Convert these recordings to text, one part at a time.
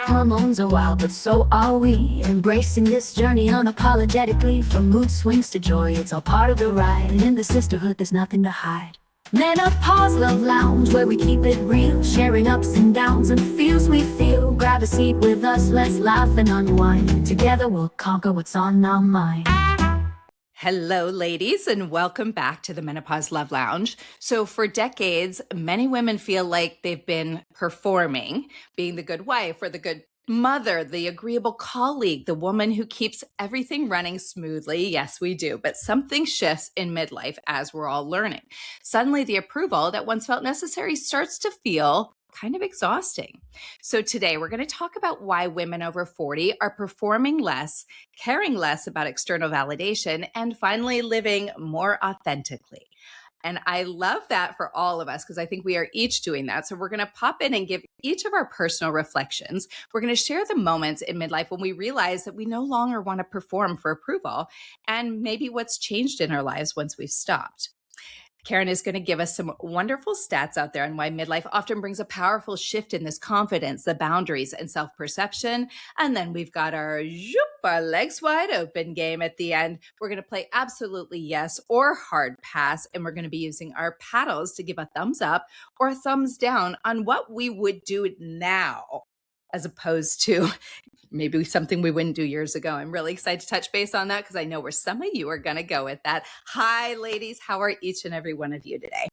Hormones are wild, but so are we. Embracing this journey unapologetically. From mood swings to joy, it's all part of the ride. And in the sisterhood, there's nothing to hide. Menopause Love Lounge, where we keep it real. Sharing ups and downs and feels we feel. Grab a seat with us, let's laugh and unwind. Together we'll conquer what's on our mind. Hello, ladies, and welcome back to the Menopause Love Lounge. So for decades, many women feel like they've been performing, being the good wife or the good mother, the agreeable colleague, the woman who keeps everything running smoothly. Yes, we do. But something shifts in midlife, as we're all learning. Suddenly, the approval that once felt necessary starts to feel kind of exhausting. So today we're going to talk about why women over 40 are performing less, caring less about external validation, and finally living more authentically. And I love that for all of us because I think we are each doing that. So we're going to pop in and give each of our personal reflections. We're going to share the moments in midlife when we realize that we no longer want to perform for approval and maybe what's changed in our lives once we've stopped. Karen is going to give us some wonderful stats out there on why midlife often brings a powerful shift in this confidence, the boundaries, and self-perception. And then we've got our legs wide open game at the end. We're going to play absolutely yes or hard pass, and we're going to be using our paddles to give a thumbs up or a thumbs down on what we would do now, as opposed to maybe something we wouldn't do years ago. I'm really excited to touch base on that because I know where some of you are going to go with that. Hi, ladies. How are each and every one of you today?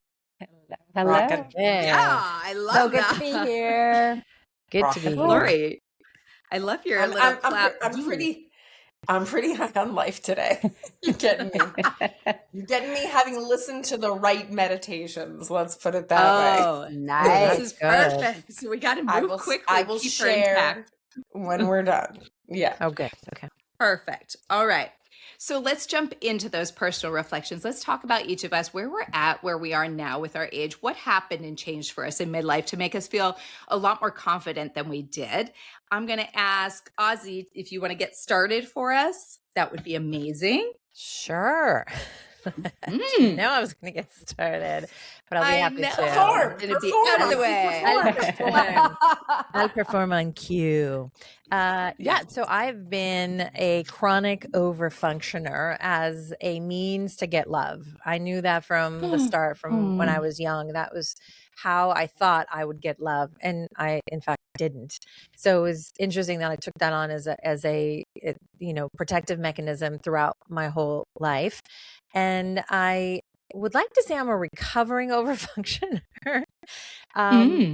Hello. Yeah, I love so good that. to be here. Good to be here. Lori, I love your little clap. I'm pretty high on life today. You're getting me. You're getting me having listened to the right meditations. Let's put it that way. Oh, Nice. this is perfect. So we got to move quickly. I will keep her intact. share when we're done. Yeah. Oh, good. Okay. Perfect. All right. So let's jump into those personal reflections. Let's talk about each of us, where we're at, where we are now with our age, what happened and changed for us in midlife to make us feel a lot more confident than we did. I'm going to ask Ozzy if you want to get started for us. That would be amazing. Sure. You know I was going to get started, but I'll be happy to. I'm going to be out of the way. I'll perform on cue. So I've been a chronic overfunctioner as a means to get love. I knew that from the start, from when I was young. That was how I thought I would get love, and I, in fact, didn't. So it was interesting that I took that on as a protective mechanism throughout my whole life. And I would like to say I'm a recovering overfunctioner.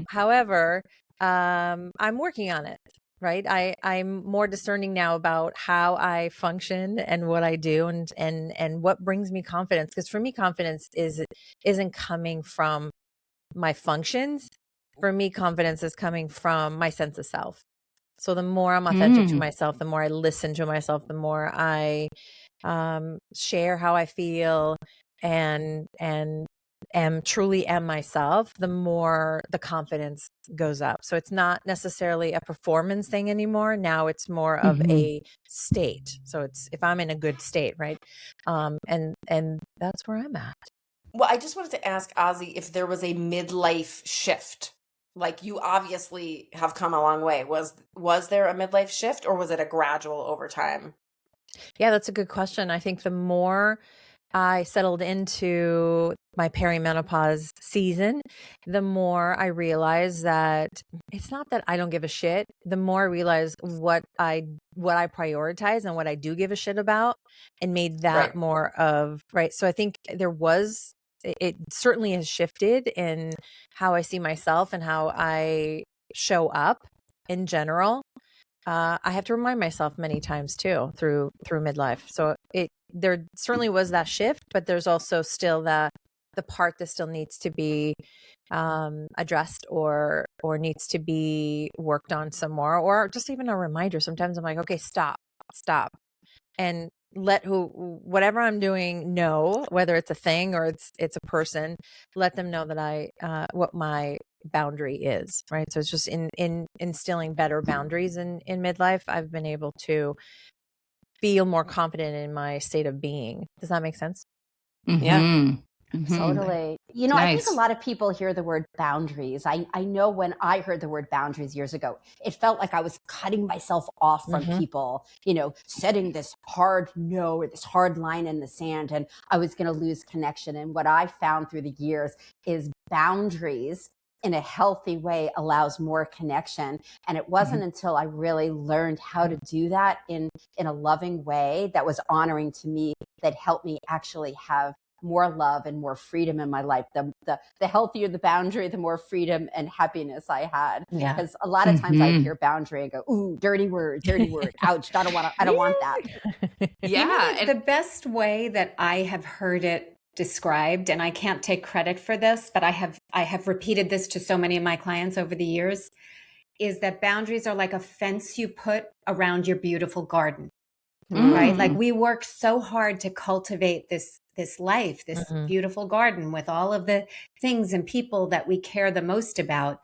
However, I'm working on it. Right. I'm more discerning now about how I function and what I do and what brings me confidence. Because for me, confidence isn't coming from my functions. For me, confidence is coming from my sense of self. So the more I'm authentic to myself, the more I listen to myself, the more I share how I feel and truly am myself, the more the confidence goes up. So it's not necessarily a performance thing anymore. Now it's more of a state. So it's if I'm in a good state, right? And that's where I'm at. Well, I just wanted to ask Ozzy if there was a midlife shift. Like, you obviously have come a long way. Was there a midlife shift, or was it a gradual over time? Yeah, that's a good question. I think the more I settled into my perimenopause season, the more I realized that it's not that I don't give a shit. The more I realized what I prioritize and what I do give a shit about, and made that more of right. So I think it certainly has shifted in how I see myself and how I show up in general. I have to remind myself many times too through midlife. So there certainly was that shift, but there's also still the part that still needs to be addressed or needs to be worked on some more, or just even a reminder. Sometimes I'm like, okay, stop, and let whatever I'm doing know, whether it's a thing or it's a person, let them know that I what my boundary is, right? So it's just in instilling better boundaries in midlife. I've been able to feel more confident in my state of being. Does that make sense? Yeah. Totally. You know, I think a Nice. lot of people hear the word boundaries. I know when I heard the word boundaries years ago, it felt like I was cutting myself off from people, you know, setting this hard no or this hard line in the sand, and I was going to lose connection. And what I found through the years is boundaries in a healthy way allows more connection. And it wasn't until I really learned how to do that in a loving way that was honoring to me that helped me actually have more love and more freedom in my life. The healthier the boundary, the more freedom and happiness I had. Yeah. Because a lot of times I'd hear boundary and go, ooh, dirty word, ouch, I don't want that. Yeah. You know, and the best way that I have heard it described, and I can't take credit for this, but I have repeated this to so many of my clients over the years, is that boundaries are like a fence you put around your beautiful garden. Right? Like we work so hard to cultivate this life, this beautiful garden with all of the things and people that we care the most about.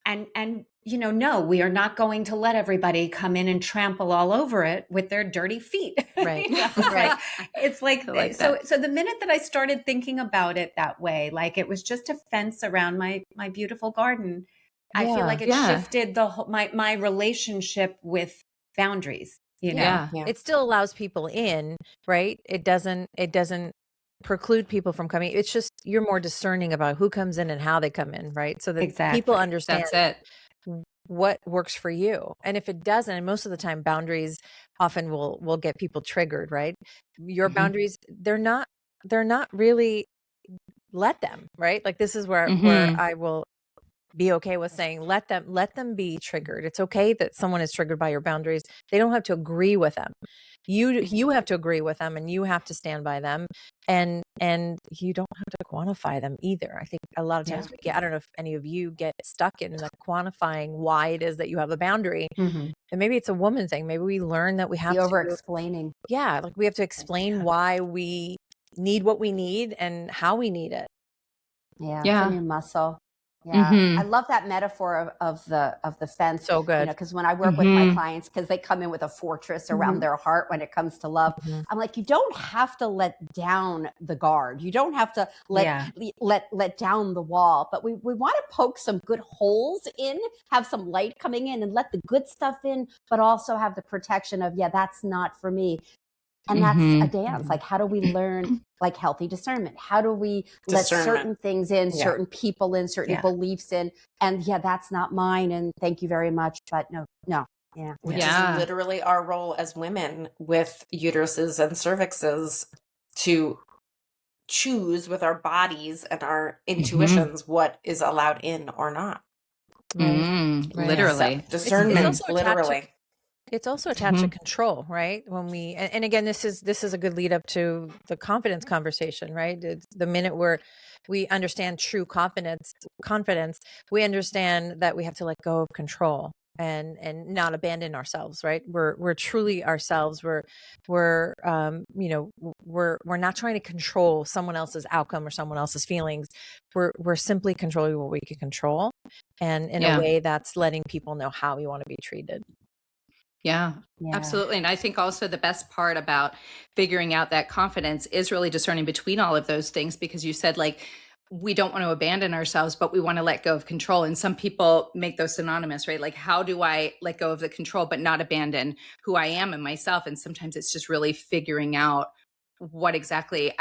And you know, no, we are not going to let everybody come in and trample all over it with their dirty feet. Right. You know, it's like I like so that. so the minute that I started thinking about it that way, like it was just a fence around my beautiful garden, I feel like it shifted the whole my relationship with boundaries, you know. Yeah. It still allows people in, right? It doesn't preclude people from coming. It's just you're more discerning about who comes in and how they come in, right? So that Exactly. people understand That's it. what works for you. And if it doesn't, and most of the time boundaries often will get people triggered, right? Your boundaries, they're not really, let them, right? Like this is where I will be okay with saying let them be triggered. It's okay that someone is triggered by your boundaries. They don't have to agree with them. You have to agree with them, and you have to stand by them, and you don't have to quantify them either. I think a lot of times I don't know if any of you get stuck in the quantifying why it is that you have a boundary. And maybe it's a woman thing. Maybe we learn that we have The to over-explaining. like we have to explain why we need what we need and how we need it. Yeah, it's Yeah. a new muscle. Yeah, I love that metaphor of the fence. So good. You know, because when I work with my clients, because they come in with a fortress around their heart when it comes to love, I'm like, you don't have to let down the guard. You don't have to let down the wall. But we want to poke some good holes in, have some light coming in, and let the good stuff in, but also have the protection of that's not for me. And that's a dance. Like, how do we learn like healthy discernment? How do we let certain things in, certain people in, certain beliefs in? And that's not mine. And thank you very much. But no. Yeah. Which is literally our role as women with uteruses and cervixes to choose with our bodies and our intuitions what is allowed in or not. Literally. So, discernment, literally. It's also attached to control, right? When we, and again, this is a good lead up to the confidence conversation, right? It's the minute we understand true confidence, we understand that we have to let go of control and not abandon ourselves, right? We're truly ourselves. We're not trying to control someone else's outcome or someone else's feelings. We're simply controlling what we can control, and in a way that's letting people know how we want to be treated. Yeah, absolutely. And I think also the best part about figuring out that confidence is really discerning between all of those things, because you said like, we don't want to abandon ourselves, but we want to let go of control. And some people make those synonymous, right? Like, how do I let go of the control, but not abandon who I am and myself? And sometimes it's just really figuring out what exactly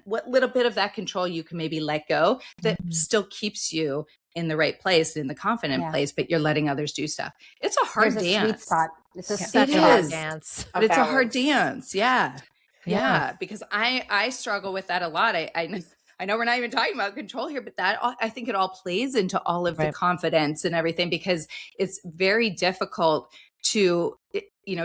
what little bit of that control you can maybe let go that still keeps you in the right place, in the confident place, but you're letting others do stuff. It's a hard There's dance. a sweet spot. It's a Such sweet a hard dance. But it's a hard dance. Yeah. Because I struggle with that a lot. I know we're not even talking about control here, but I think it all plays into all of the confidence and everything, because it's very difficult to,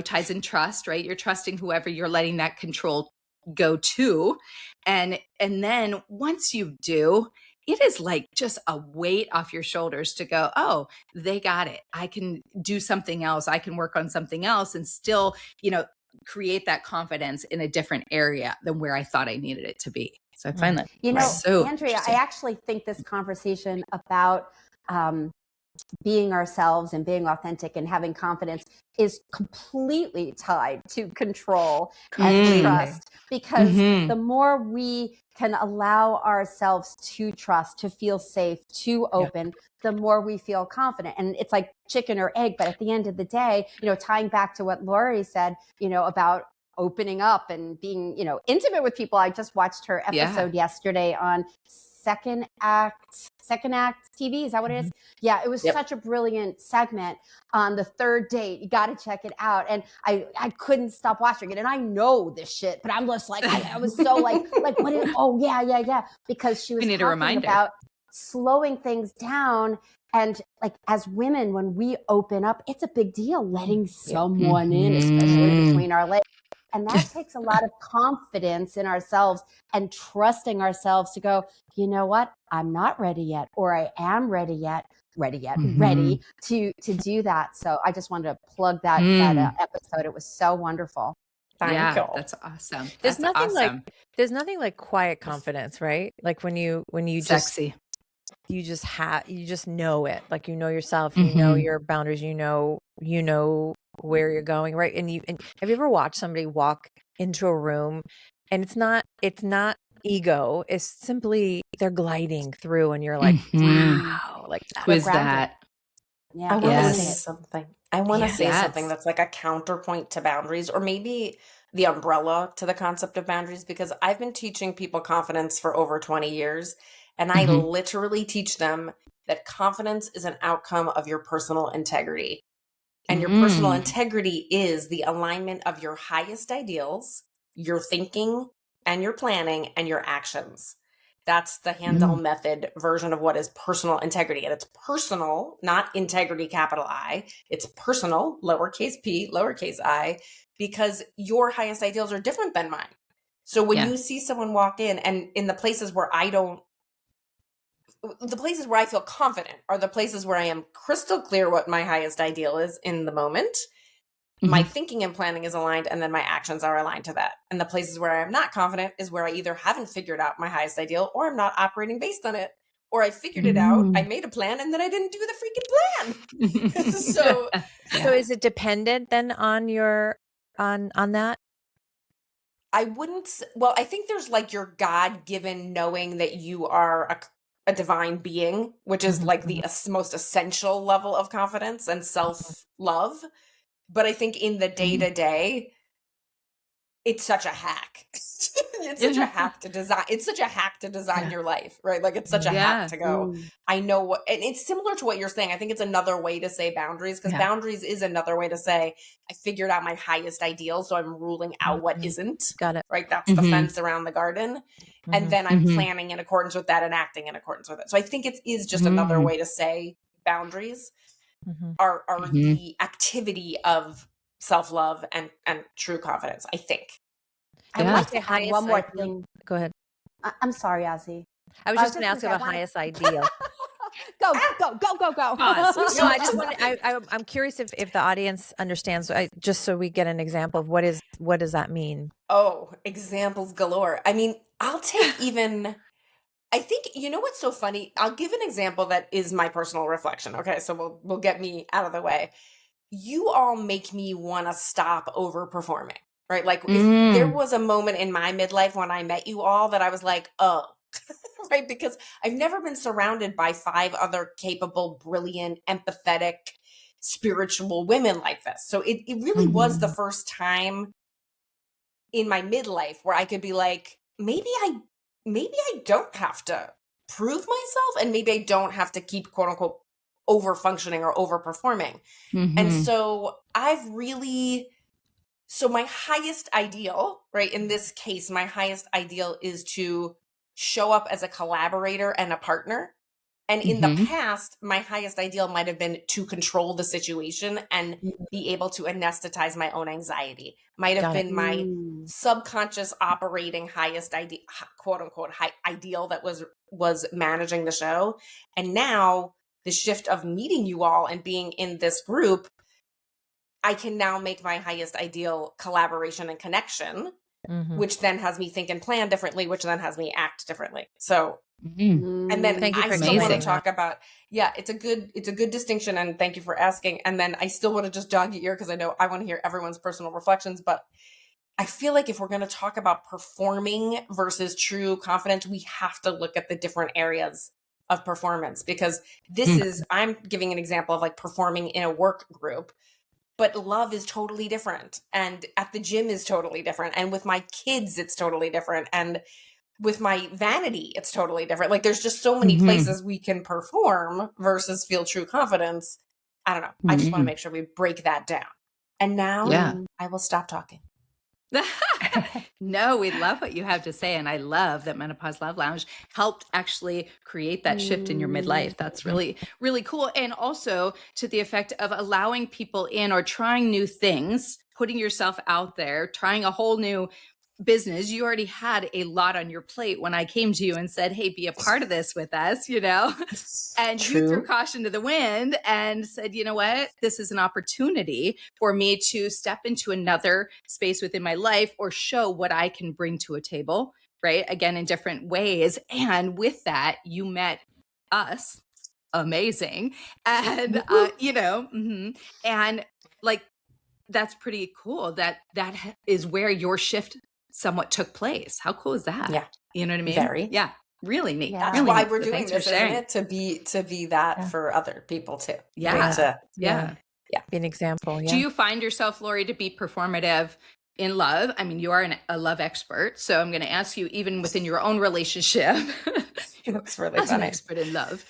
ties in trust, right? You're trusting whoever you're letting that control go to. And then once you do, it is like just a weight off your shoulders to go, oh, they got it. I can do something else. I can work on something else and still, create that confidence in a different area than where I thought I needed it to be. So I find that so so Andrea, I actually think this conversation about being ourselves and being authentic and having confidence is completely tied to control and trust, because the more we can allow ourselves to trust, to feel safe, to open, the more we feel confident. And it's like chicken or egg, but at the end of the day, tying back to what Lori said, about opening up and being, intimate with people. I just watched her episode yesterday on Second Act TV. Is that what it is? Yeah, it was such a brilliant segment on the third date. You got to check it out. And I couldn't stop watching it. And I know this shit, but I'm just like, I was so like, what is, yeah. Because she was talking about slowing things down. And like, as women, when we open up, it's a big deal letting someone in, especially between our legs. And that takes a lot of confidence in ourselves and trusting ourselves to go, you know what? I'm not ready yet, or I am ready to do that. So I just wanted to plug that episode. It was so wonderful. Thank you. That's awesome. There's nothing like quiet confidence, right? Like when you sexy. You just know it. Like, yourself, your boundaries, you know where you're going, right? And have you ever watched somebody walk into a room and it's not ego, it's simply they're gliding through and you're like, wow, like who is that? I want to say something. I want to say something that's like a counterpoint to boundaries, or maybe the umbrella to the concept of boundaries, because I've been teaching people confidence for over 20 years. And I literally teach them that confidence is an outcome of your personal integrity. And your personal integrity is the alignment of your highest ideals, your thinking and your planning and your actions. That's the Handel method version of what is personal integrity. And it's personal, not integrity, capital I. It's personal, lowercase p, lowercase I, because your highest ideals are different than mine. So when you see someone walk in, and in the places where the places where I feel confident are the places where I am crystal clear what my highest ideal is in the moment. My thinking and planning is aligned, and then my actions are aligned to that. And the places where I am not confident is where I either haven't figured out my highest ideal, or I'm not operating based on it, or I figured it out, I made a plan, and then I didn't do the freaking plan. So is it dependent then on your on that? I wouldn't. Well, I think there's like your God-given knowing that you are a divine being, which is like the most essential level of confidence and self-love. But I think in the day-to-day, it's such a hack. It's such a hack to design. It's such a hack to design your life, right? Like, it's such a hack to go, I know what, and it's similar to what you're saying. I think it's another way to say boundaries, because boundaries is another way to say, I figured out my highest ideal, so I'm ruling out what isn't. Got it. Right? That's the fence around the garden. And then I'm planning in accordance with that and acting in accordance with it. So I think it is just another way to say boundaries are the activity of self-love and true confidence, I think. I'd like to add one more thing. Go ahead. I'm sorry, Ozzy. I was just going to ask about highest ideal. Go. No, I just want. I'm curious if the audience understands. Just so we get an example of what does that mean? Oh, examples galore. I mean, I'll take even. I think, you know what's so funny? I'll give an example that is my personal reflection. Okay, so we'll get me out of the way. You all make me want to stop overperforming, right? Like, if there was a moment in my midlife when I met you all that I was like, oh, right? Because I've never been surrounded by 5 other capable, brilliant, empathetic, spiritual women like this. So it really was the first time in my midlife where I could be like, maybe I don't have to prove myself, and maybe I don't have to keep quote unquote over functioning or over performing. And so my highest ideal, right? In this case, my highest ideal is to show up as a collaborator and a partner. And in the past, my highest ideal might have been to control the situation and be able to anesthetize my own anxiety. Might have been my subconscious operating highest idea, quote unquote, ideal that was managing the show. And now the shift of meeting you all and being in this group, I can now make my highest ideal collaboration and connection, which then has me think and plan differently, which then has me act differently. So And then Thank you I for still want to explaining talk about, it's a good distinction. And thank you for asking. And then I still want to just dog your ear because I know I want to hear everyone's personal reflections. But I feel like if we're going to talk about performing versus true confidence, we have to look at the different areas of performance, because I'm giving an example of like performing in a work group, but love is totally different. And at the gym is totally different. And with my kids, it's totally different. And with my vanity, it's totally different. Like there's just so many places we can perform versus feel true confidence. I don't know. I just want to make sure we break that down. And now I will stop talking. No, we love what you have to say. And I love that Menopause Love Lounge helped actually create that shift in your midlife. That's really, really cool. And also to the effect of allowing people in or trying new things, putting yourself out there, trying a whole new business. You already had a lot on your plate when I came to you and said, hey, be a part of this with us, and you threw caution to the wind and said, you know what, this is an opportunity for me to step into another space within my life or show what I can bring to a table, right? Again, in different ways. And with that, you met us. Amazing. And, and like, that's pretty cool. That is where your shift somewhat took place. How cool is that? Yeah. You know what I mean? Very. Yeah. Really neat. Yeah. That's Really why neat. we're So doing thanks this, for sharing. isn't it? To be that for other people too. Yeah. Yeah. Be an example. Yeah. Do you find yourself, Lori, to be performative in love? I mean, you are a love expert. So I'm going to ask you, even within your own relationship, That's really as an funny. expert in love,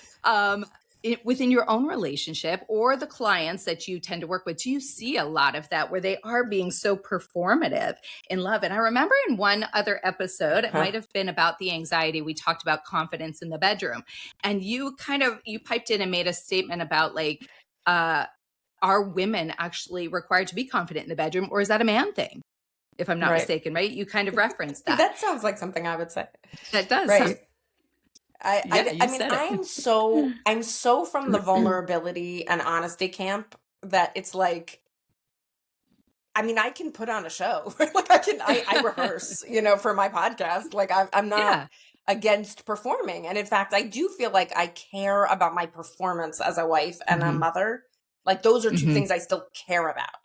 within your own relationship or the clients that you tend to work with, do you see a lot of that where they are being so performative in love? And I remember in one other episode, it might have been about the anxiety, we talked about confidence in the bedroom. And you piped in and made a statement about like, are women actually required to be confident in the bedroom, or is that a man thing? If I'm not mistaken, right? You kind of referenced that. That sounds like something I would say. That does. Right. I'm so from the vulnerability and honesty camp that it's like, I mean, I can put on a show. Like I rehearse, for my podcast. Like I'm not against performing. And in fact, I do feel like I care about my performance as a wife and a mother. Like those are two things I still care about.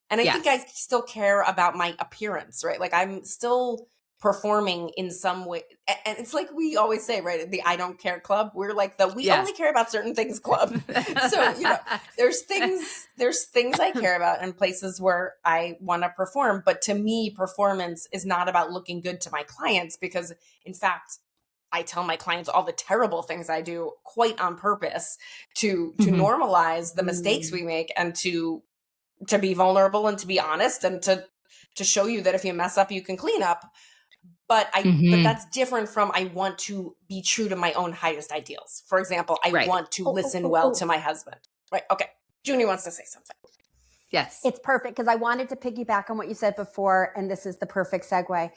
And I think I still care about my appearance, right? Like I'm still performing in some way. And it's like we always say, right? The I don't care club. We're like we only care about certain things club. So, there's things I care about and places where I want to perform. But to me, performance is not about looking good to my clients, because in fact, I tell my clients all the terrible things I do quite on purpose to normalize the mistakes we make and to be vulnerable and to be honest and to show you that if you mess up, you can clean up. But but that's different from I want to be true to my own highest ideals. For example, I want to listen well to my husband. Right. Okay. Junie wants to say something. Yes. It's perfect because I wanted to piggyback on what you said before, and this is the perfect segue,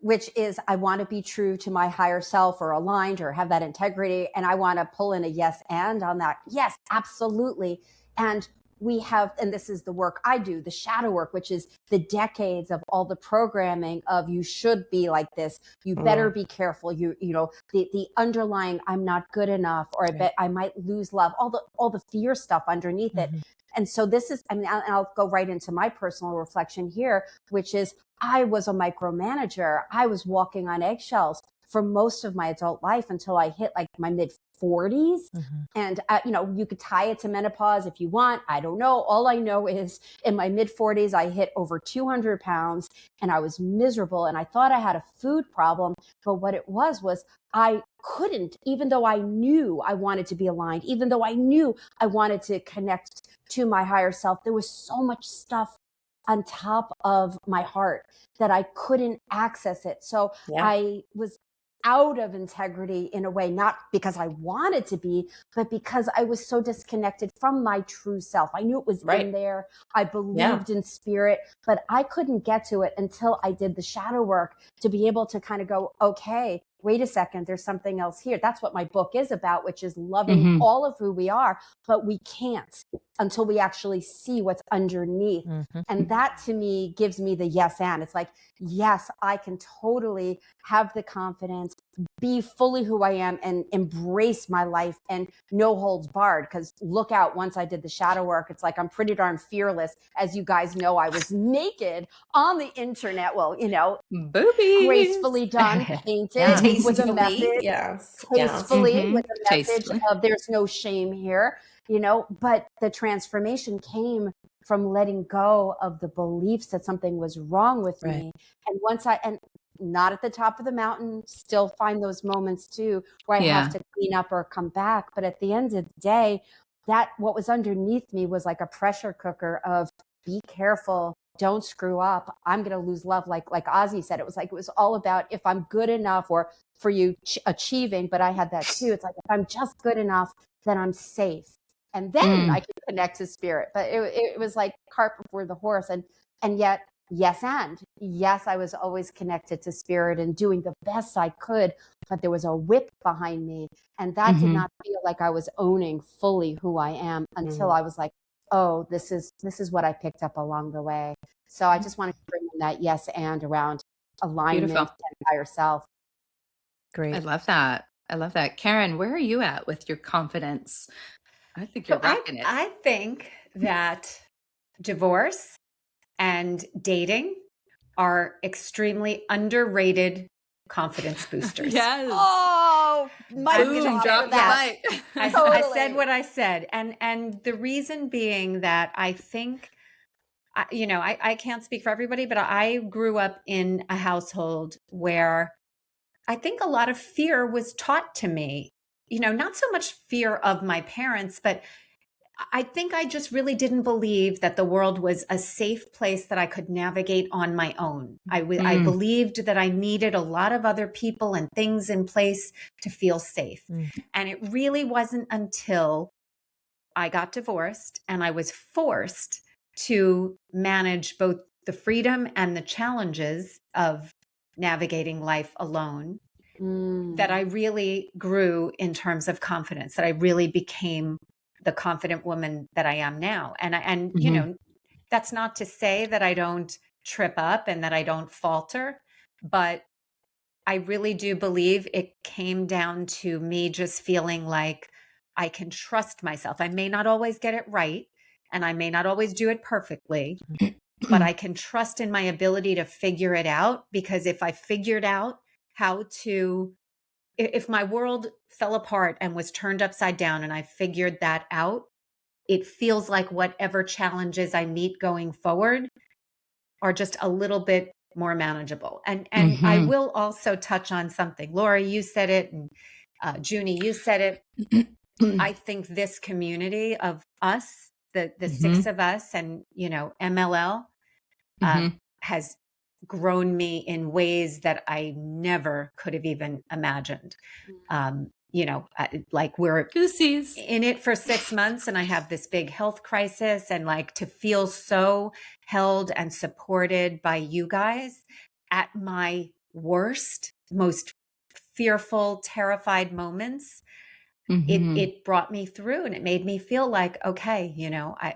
which is I want to be true to my higher self or aligned or have that integrity. And I want to pull in a yes and on that. Yes, absolutely. And we have, and this is the work I do, the shadow work, which is the decades of all the programming of you should be like this. You better be careful. The underlying I'm not good enough, or I bet I might lose love, all the fear stuff underneath it. And so this is, I'll go right into my personal reflection here, which is I was a micromanager. I was walking on eggshells for most of my adult life until I hit like my mid 40s. And, you could tie it to menopause if you want. I don't know. All I know is in my mid 40s, I hit over 200 pounds and I was miserable. And I thought I had a food problem. But what it was I couldn't, even though I knew I wanted to be aligned, even though I knew I wanted to connect to my higher self, there was so much stuff on top of my heart that I couldn't access it. So I was out of integrity in a way, not because I wanted to be, but because I was so disconnected from my true self. I knew it was in there. I believed in spirit, but I couldn't get to it until I did the shadow work to be able to kind of go, okay, wait a second, there's something else here. That's what my book is about, which is loving all of who we are, but we can't until we actually see what's underneath. And that to me gives me the yes and. It's like, yes, I can totally have the confidence, be fully who I am, and embrace my life and no holds barred. Because look out, once I did the shadow work, it's like I'm pretty darn fearless. As you guys know, I was naked on the internet. Well, Boobies. gracefully done, painted with a message, Yes. tastefully with a message Tastefully. of there's no shame here, but the transformation came from letting go of the beliefs that something was wrong with me. And and not at the top of the mountain, still find those moments too where I have to clean up or come back. But at the end of the day, that what was underneath me was like a pressure cooker of be careful, don't screw up, I'm going to lose love. Like Ozzy said, it was all about if I'm good enough, or for you achieving, but I had that too. It's like, if I'm just good enough, then I'm safe. And then I can connect to spirit. But it was like cart before the horse. And yet, yes, I was always connected to spirit and doing the best I could, but there was a whip behind me. And that did not feel like I was owning fully who I am until I was like, oh, this is what I picked up along the way. So I just wanted to bring in that yes and around alignment and higher self. Great. I love that. Karen, where are you at with your confidence? I think you're rocking it. I think that divorce and dating are extremely underrated confidence boosters. Yes. Oh, my Boom, drop the mic. I said what I said. And the reason being that I think, I can't speak for everybody, but I grew up in a household where I think a lot of fear was taught to me, not so much fear of my parents, but I think I just really didn't believe that the world was a safe place that I could navigate on my own. I believed that I needed a lot of other people and things in place to feel safe. And it really wasn't until I got divorced and I was forced to manage both the freedom and the challenges of navigating life alone that I really grew in terms of confidence, that I really became the confident woman that I am now. And that's not to say that I don't trip up and that I don't falter, but I really do believe it came down to me just feeling like I can trust myself. I may not always get it right, and I may not always do it perfectly, but I can trust in my ability to figure it out, because if I figured out if my world fell apart and was turned upside down and I figured that out, it feels like whatever challenges I meet going forward are just a little bit more manageable. And I will also touch on something. Laura, you said it, and Junie, you said it. I think this community of us, the six of us, and MLL has grown me in ways that I never could have even imagined. Like we're Goosies in it for 6 months and I have this big health crisis, and like to feel so held and supported by you guys at my worst, most fearful, terrified moments. It brought me through, and it made me feel like, okay,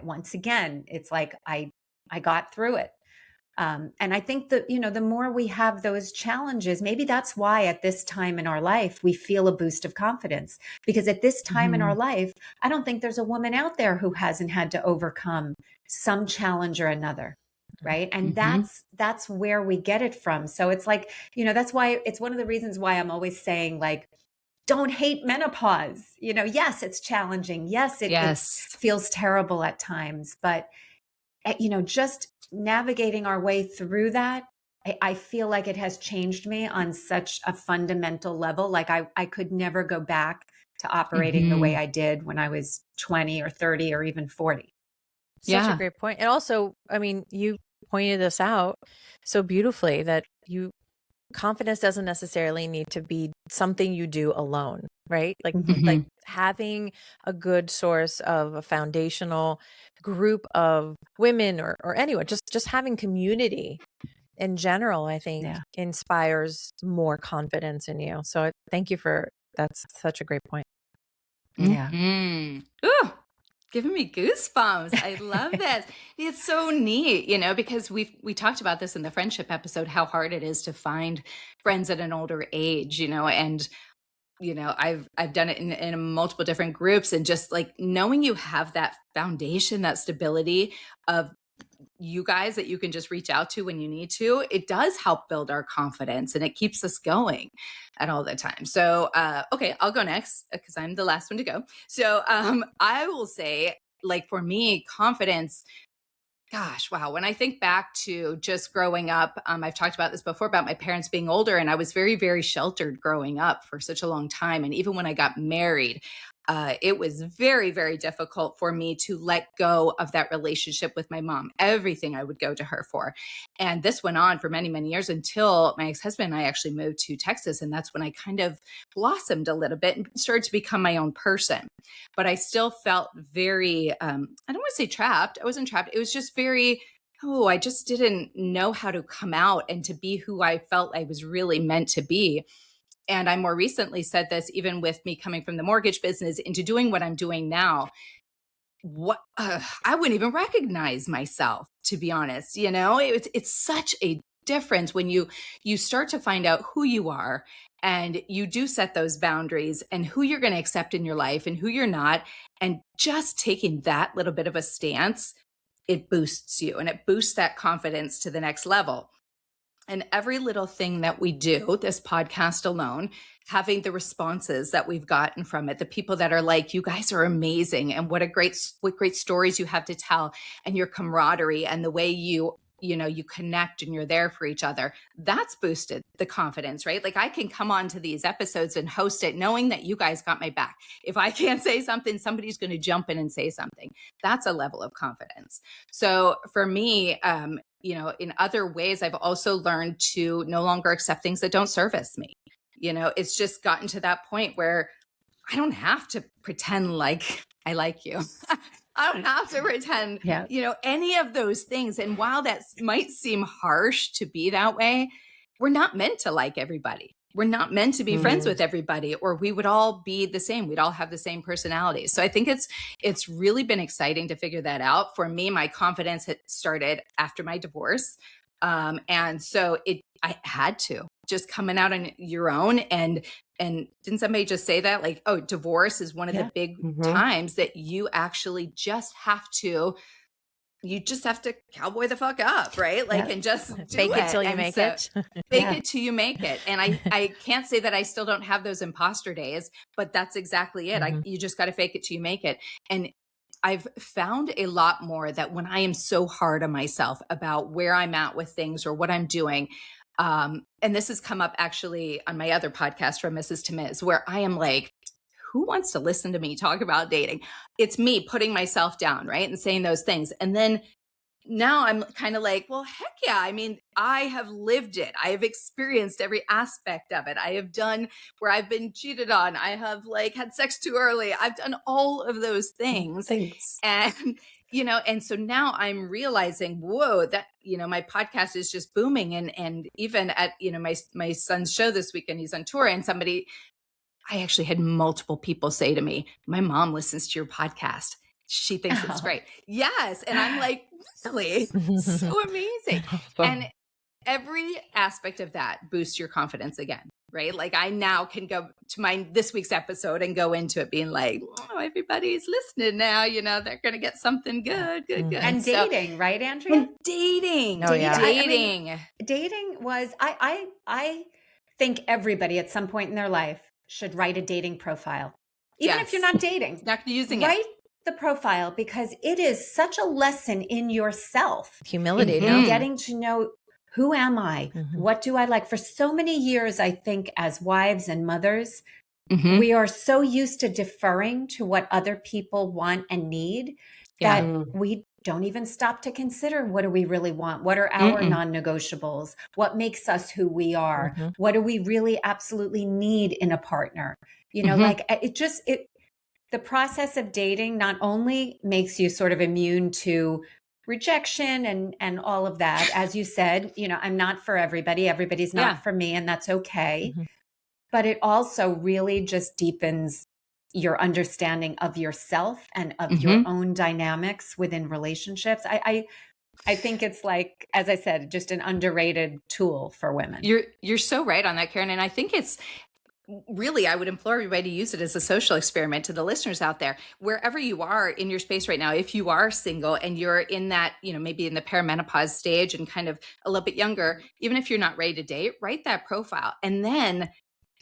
once again, it's like I got through it. And I think that, the more we have those challenges, maybe that's why at this time in our life, we feel a boost of confidence, because at this time in our life, I don't think there's a woman out there who hasn't had to overcome some challenge or another. Right. And that's where we get it from. So it's like, that's why it's one of the reasons why I'm always saying, like, don't hate menopause. Yes, it's challenging. Yes, it feels terrible at times, but just navigating our way through that, I feel like it has changed me on such a fundamental level. Like I could never go back to operating the way I did when I was 20 or 30 or even 40. Such a great point. And also, I mean, you pointed this out so beautifully, that confidence doesn't necessarily need to be something you do alone, right? Like having a good source of a foundational group of women or anyone, just having community in general, I think inspires more confidence in you. So thank you that's such a great point. Yeah. Ooh, Giving me goosebumps. I love this. It's so neat, because we talked about this in the friendship episode, how hard it is to find friends at an older age, and I've done it in multiple different groups, and just like knowing you have that foundation, that stability of you guys that you can just reach out to when you need to, it does help build our confidence and it keeps us going at all the time. So, okay, I'll go next because I'm the last one to go. So, I will say, like, for me, confidence, gosh, wow. When I think back to just growing up, I've talked about this before about my parents being older, and I was very, very sheltered growing up for such a long time. And even when I got married, it was very, very difficult for me to let go of that relationship with my mom. Everything I would go to her for. And this went on for many, many years until my ex-husband and I actually moved to Texas. And that's when I kind of blossomed a little bit and started to become my own person. But I still felt very, I don't want to say trapped. I wasn't trapped. It was just very, I just didn't know how to come out and to be who I felt I was really meant to be. And I more recently said this, even with me coming from the mortgage business into doing what I'm doing now, I wouldn't even recognize myself, to be honest. It's such a difference when you start to find out who you are and you do set those boundaries and who you're going to accept in your life and who you're not. And just taking that little bit of a stance, it boosts you and it boosts that confidence to the next level. And every little thing that we do, this podcast alone, having the responses that we've gotten from it, the people that are like, you guys are amazing. And what great stories you have to tell, and your camaraderie and the way you connect and you're there for each other. That's boosted the confidence, right? Like I can come on to these episodes and host it knowing that you guys got my back. If I can't say something, somebody's going to jump in and say something. That's a level of confidence. So for me, in other ways, I've also learned to no longer accept things that don't service me. It's just gotten to that point where I don't have to pretend like I like you. I don't have to pretend, any of those things. And while that might seem harsh to be that way, we're not meant to like everybody. We're not meant to be friends with everybody, or we would all be the same. We'd all have the same personalities. So I think it's really been exciting to figure that out. For me, my confidence had started after my divorce. And so I had to just coming out on your own. And didn't somebody just say that? Like, divorce is one of the big times that you actually just have to cowboy the fuck up, right? Like, and just fake it till you make it. Fake it till you make it. And I can't say that I still don't have those imposter days, but that's exactly it. You just got to fake it till you make it. And I've found a lot more that when I am so hard on myself about where I'm at with things or what I'm doing, and this has come up actually on my other podcast from Mrs. Tamiz, where I am like, who wants to listen to me talk about dating? It's me putting myself down, right? And saying those things. And then now I'm kind of like, well, heck yeah. I mean, I have lived it. I have experienced every aspect of it. I have done where I've been cheated on. I have had sex too early. I've done all of those things. And, and so now I'm realizing, whoa, that, my podcast is just booming. And even at, my son's show this weekend, he's on tour, and I actually had multiple people say to me, my mom listens to your podcast. She thinks it's great. Yes. And I'm like, really? So amazing. And every aspect of that boosts your confidence again, right? Like I now can go to this week's episode and go into it being like, everybody's listening now, they're going to get something good. And dating, right, Andrea? And dating. Oh, yeah. Dating. Dating was, I think everybody at some point in their life should write a dating profile. Even if you're not dating. Not using write the profile, because it is such a lesson in yourself. Humility, getting to know, who am I? What do I like? For so many years, I think as wives and mothers, we are so used to deferring to what other people want and need that we don't even stop to consider, what do we really want? What are our non-negotiables? What makes us who we are? What do we really absolutely need in a partner? The process of dating not only makes you sort of immune to rejection and all of that. As you said, I'm not for everybody. Everybody's not for me, and that's okay. But it also really just deepens your understanding of yourself and of your own dynamics within relationships. I think it's like, as I said, just an underrated tool for women. You're so right on that, Karen. And I think it's really, I would implore everybody to use it as a social experiment to the listeners out there, wherever you are in your space right now. If you are single and you're in that, maybe in the perimenopause stage and kind of a little bit younger, even if you're not ready to date, write that profile and then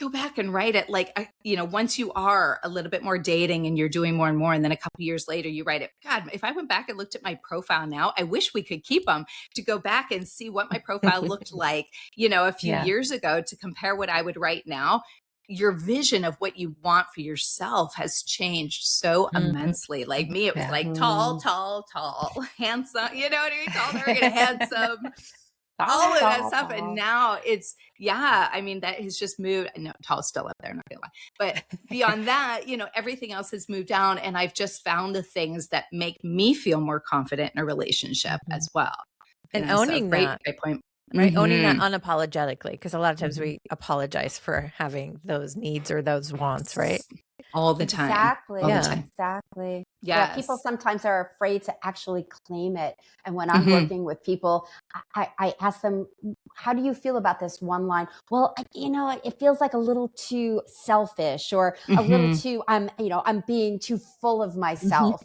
go back and write it like, once you are a little bit more dating and you're doing more and more, and then a couple years later, you write it. God, if I went back and looked at my profile now, I wish we could keep them to go back and see what my profile looked like, a few years ago to compare what I would write now. Your vision of what you want for yourself has changed so immensely. Like me, it was like tall, handsome, you know what I mean? Tall, dark, and handsome. All of that stuff. And now it's, I mean, that has just moved. No, tall's still up there, not gonna lie. But beyond that, everything else has moved down. And I've just found the things that make me feel more confident in a relationship as well. And owning that. Great point. Right. Owning that unapologetically. Because a lot of times we apologize for having those needs or those wants, right? All the time. Exactly. All the time. Exactly. Yes. Yeah, people sometimes are afraid to actually claim it. And when I'm working with people, I ask them, how do you feel about this one line? Well, it feels like a little too selfish or a little too, I'm being too full of myself,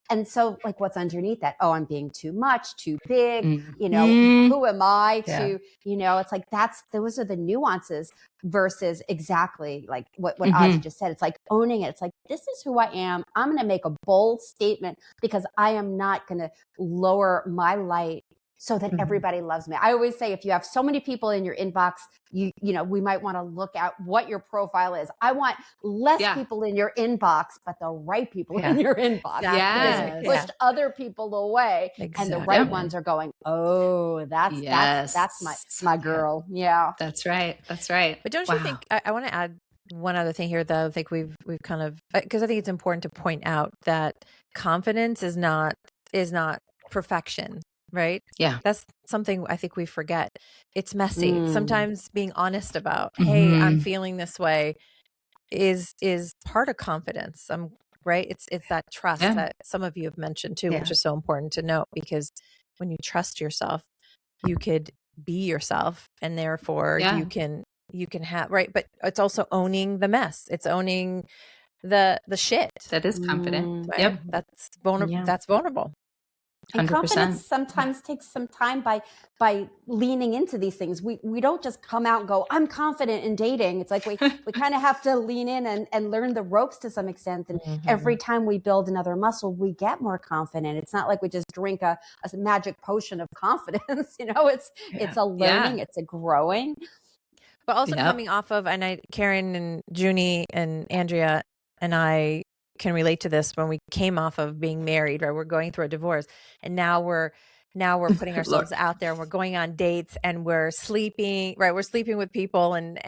And so like what's underneath that? Oh, I'm being too much, too big, who am I to, it's like those are the nuances versus exactly like what Ozzy just said. It's like owning it. It's like, this is who I am. I'm going to make a bold statement because I am not going to lower my light so that everybody loves me. I always say, if you have so many people in your inbox, we might want to look at what your profile is. I want less people in your inbox, but the right people in your inbox. Because you pushed other people away, and the right ones are going, oh, that's my girl. Yeah. That's right. That's right. But don't you think, I want to add one other thing here that I think we've kind of, because I think it's important to point out that confidence is not perfection, right? Yeah. That's something I think we forget. It's messy. Sometimes being honest about, hey, I'm feeling this way is part of confidence. Right. It's that trust that some of you have mentioned too, which is so important to note, because when you trust yourself, you could be yourself, and therefore you can have, right. But it's also owning the mess. It's owning the shit. That is confident. Right? Yep. That's vulnerable. That's vulnerable. And 100%. confidence sometimes takes some time by leaning into these things. We don't just come out and go, I'm confident in dating. It's like we kind of have to lean in and learn the ropes to some extent. And every time we build another muscle, we get more confident. It's not like we just drink a magic potion of confidence. It's a learning, it's a growing. But also coming off of, and Karen and Junie and Andrea and I can relate to this, when we came off of being married, right? We're going through a divorce, and now we're putting ourselves out there, and we're going on dates, and we're sleeping, right? We're sleeping with people and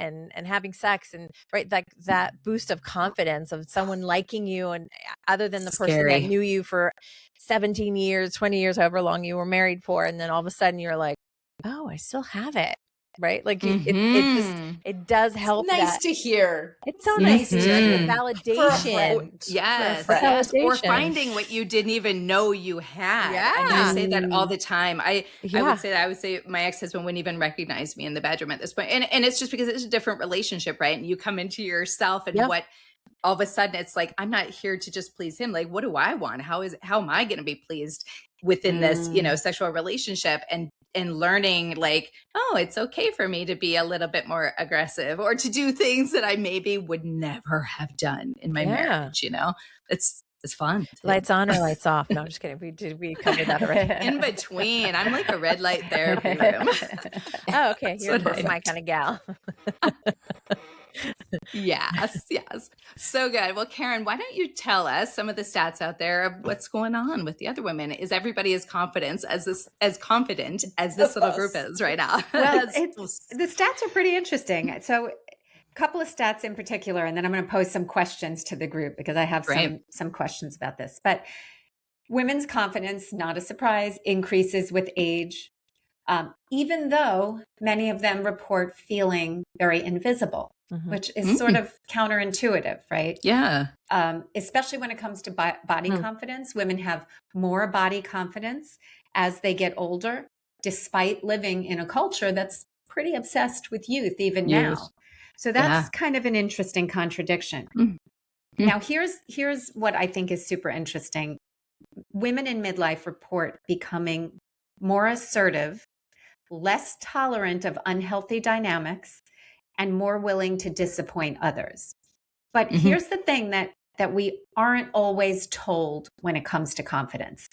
having sex, and right, like that boost of confidence of someone liking you, and other than the person that knew you for 17 years, 20 years, however long you were married for, and then all of a sudden you're like, oh, I still have it. Right? Like it does help. It's nice to hear. It's so nice to hear the validation. Yes. Or finding what you didn't even know you had. Yeah. And I say that all the time. I would say my ex-husband wouldn't even recognize me in the bedroom at this point. And it's just because it's a different relationship, right? And you come into yourself, and what all of a sudden it's like, I'm not here to just please him. Like, what do I want? How am I going to be pleased within this, sexual relationship? And learning like, oh, it's okay for me to be a little bit more aggressive or to do things that I maybe would never have done in my marriage. It's fun. Lights on or lights off? No, I'm just kidding. We covered that already. In between. I'm like a red light therapy room. Oh, okay. You're my kind of gal. Yes. So good. Well, Karen, why don't you tell us some of the stats out there of what's going on with the other women? Is everybody as confident as this little group is right now? Well, the stats are pretty interesting. So a couple of stats in particular, and then I'm going to pose some questions to the group because I have some questions about this. But women's confidence, not a surprise, increases with age, even though many of them report feeling very invisible. which is sort of counterintuitive, right? Yeah. Especially when it comes to body confidence. Women have more body confidence as they get older, despite living in a culture that's pretty obsessed with youth even now. So that's kind of an interesting contradiction. Now, here's what I think is super interesting. Women in midlife report becoming more assertive, less tolerant of unhealthy dynamics, and more willing to disappoint others. But here's the thing that we aren't always told when it comes to confidence.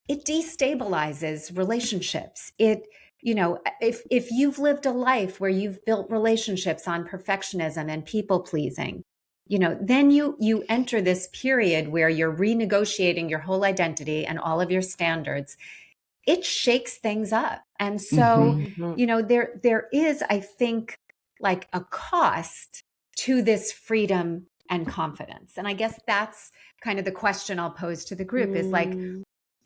It destabilizes relationships. If you've lived a life where you've built relationships on perfectionism and people pleasing, then you enter this period where you're renegotiating your whole identity and all of your standards. It shakes things up. And so, there is, I think, like a cost to this freedom and confidence. And I guess that's kind of the question I'll pose to the group is like,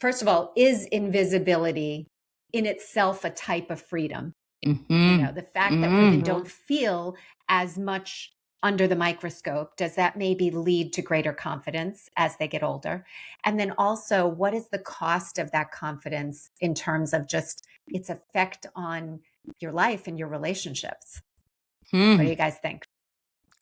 first of all, is invisibility in itself a type of freedom? The fact that women don't feel as much under the microscope, does that maybe lead to greater confidence as they get older? And then also, what is the cost of that confidence in terms of just its effect on your life and your relationships? What do you guys think?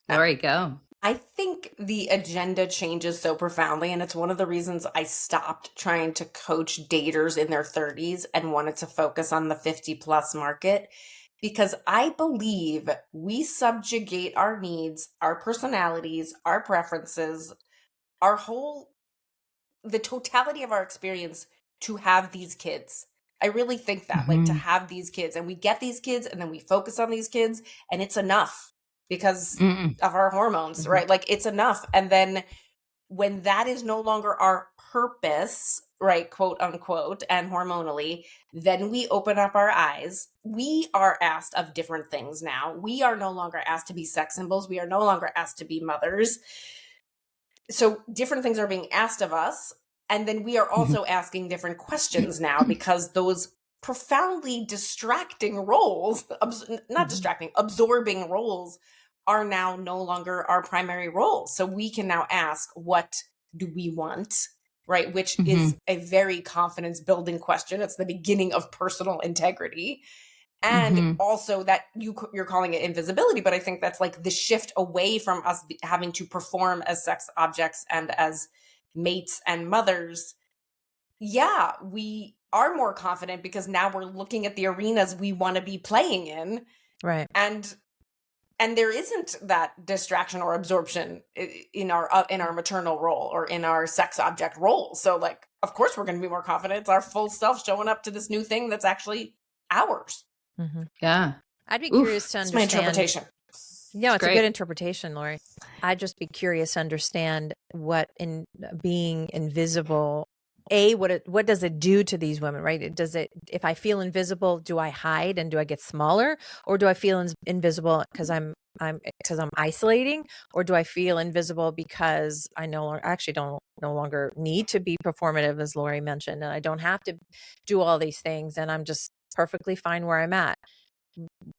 Lori, go. I think the agenda changes so profoundly, and it's one of the reasons I stopped trying to coach daters in their 30s and wanted to focus on the 50 plus market, because I believe we subjugate our needs, our personalities, our preferences, the totality of our experience to have these kids. I really think that, like, to have these kids, and we get these kids and then we focus on these kids and it's enough because of our hormones, right? Like, it's enough. And then when that is no longer our purpose, right, quote unquote, and hormonally, then we open up our eyes. We are asked of different things now. We are no longer asked to be sex symbols. We are no longer asked to be mothers. So different things are being asked of us. And then we are also asking different questions now, because those profoundly distracting roles, absorbing roles are now no longer our primary roles. So we can now ask, what do we want? Right? Which is a very confidence building question. It's the beginning of personal integrity. And also that you're calling it invisibility, but I think that's like the shift away from us having to perform as sex objects and as mates and mothers. Yeah, we are more confident because now we're looking at the arenas we want to be playing in. Right. And there isn't that distraction or absorption in our maternal role or in our sex object role. So, like, of course we're going to be more confident. It's our full self showing up to this new thing that's actually ours. Yeah. I'd be curious to understand. It's my interpretation. No, it's a great. good interpretation, Lori. I'd just be curious to understand what in being invisible, what does it do to these women, right? If I feel invisible, do I hide and do I get smaller, or do I feel invisible because I'm isolating, or do I feel invisible because I no longer need to be performative, as Lori mentioned, and I don't have to do all these things, and I'm just perfectly fine where I'm at.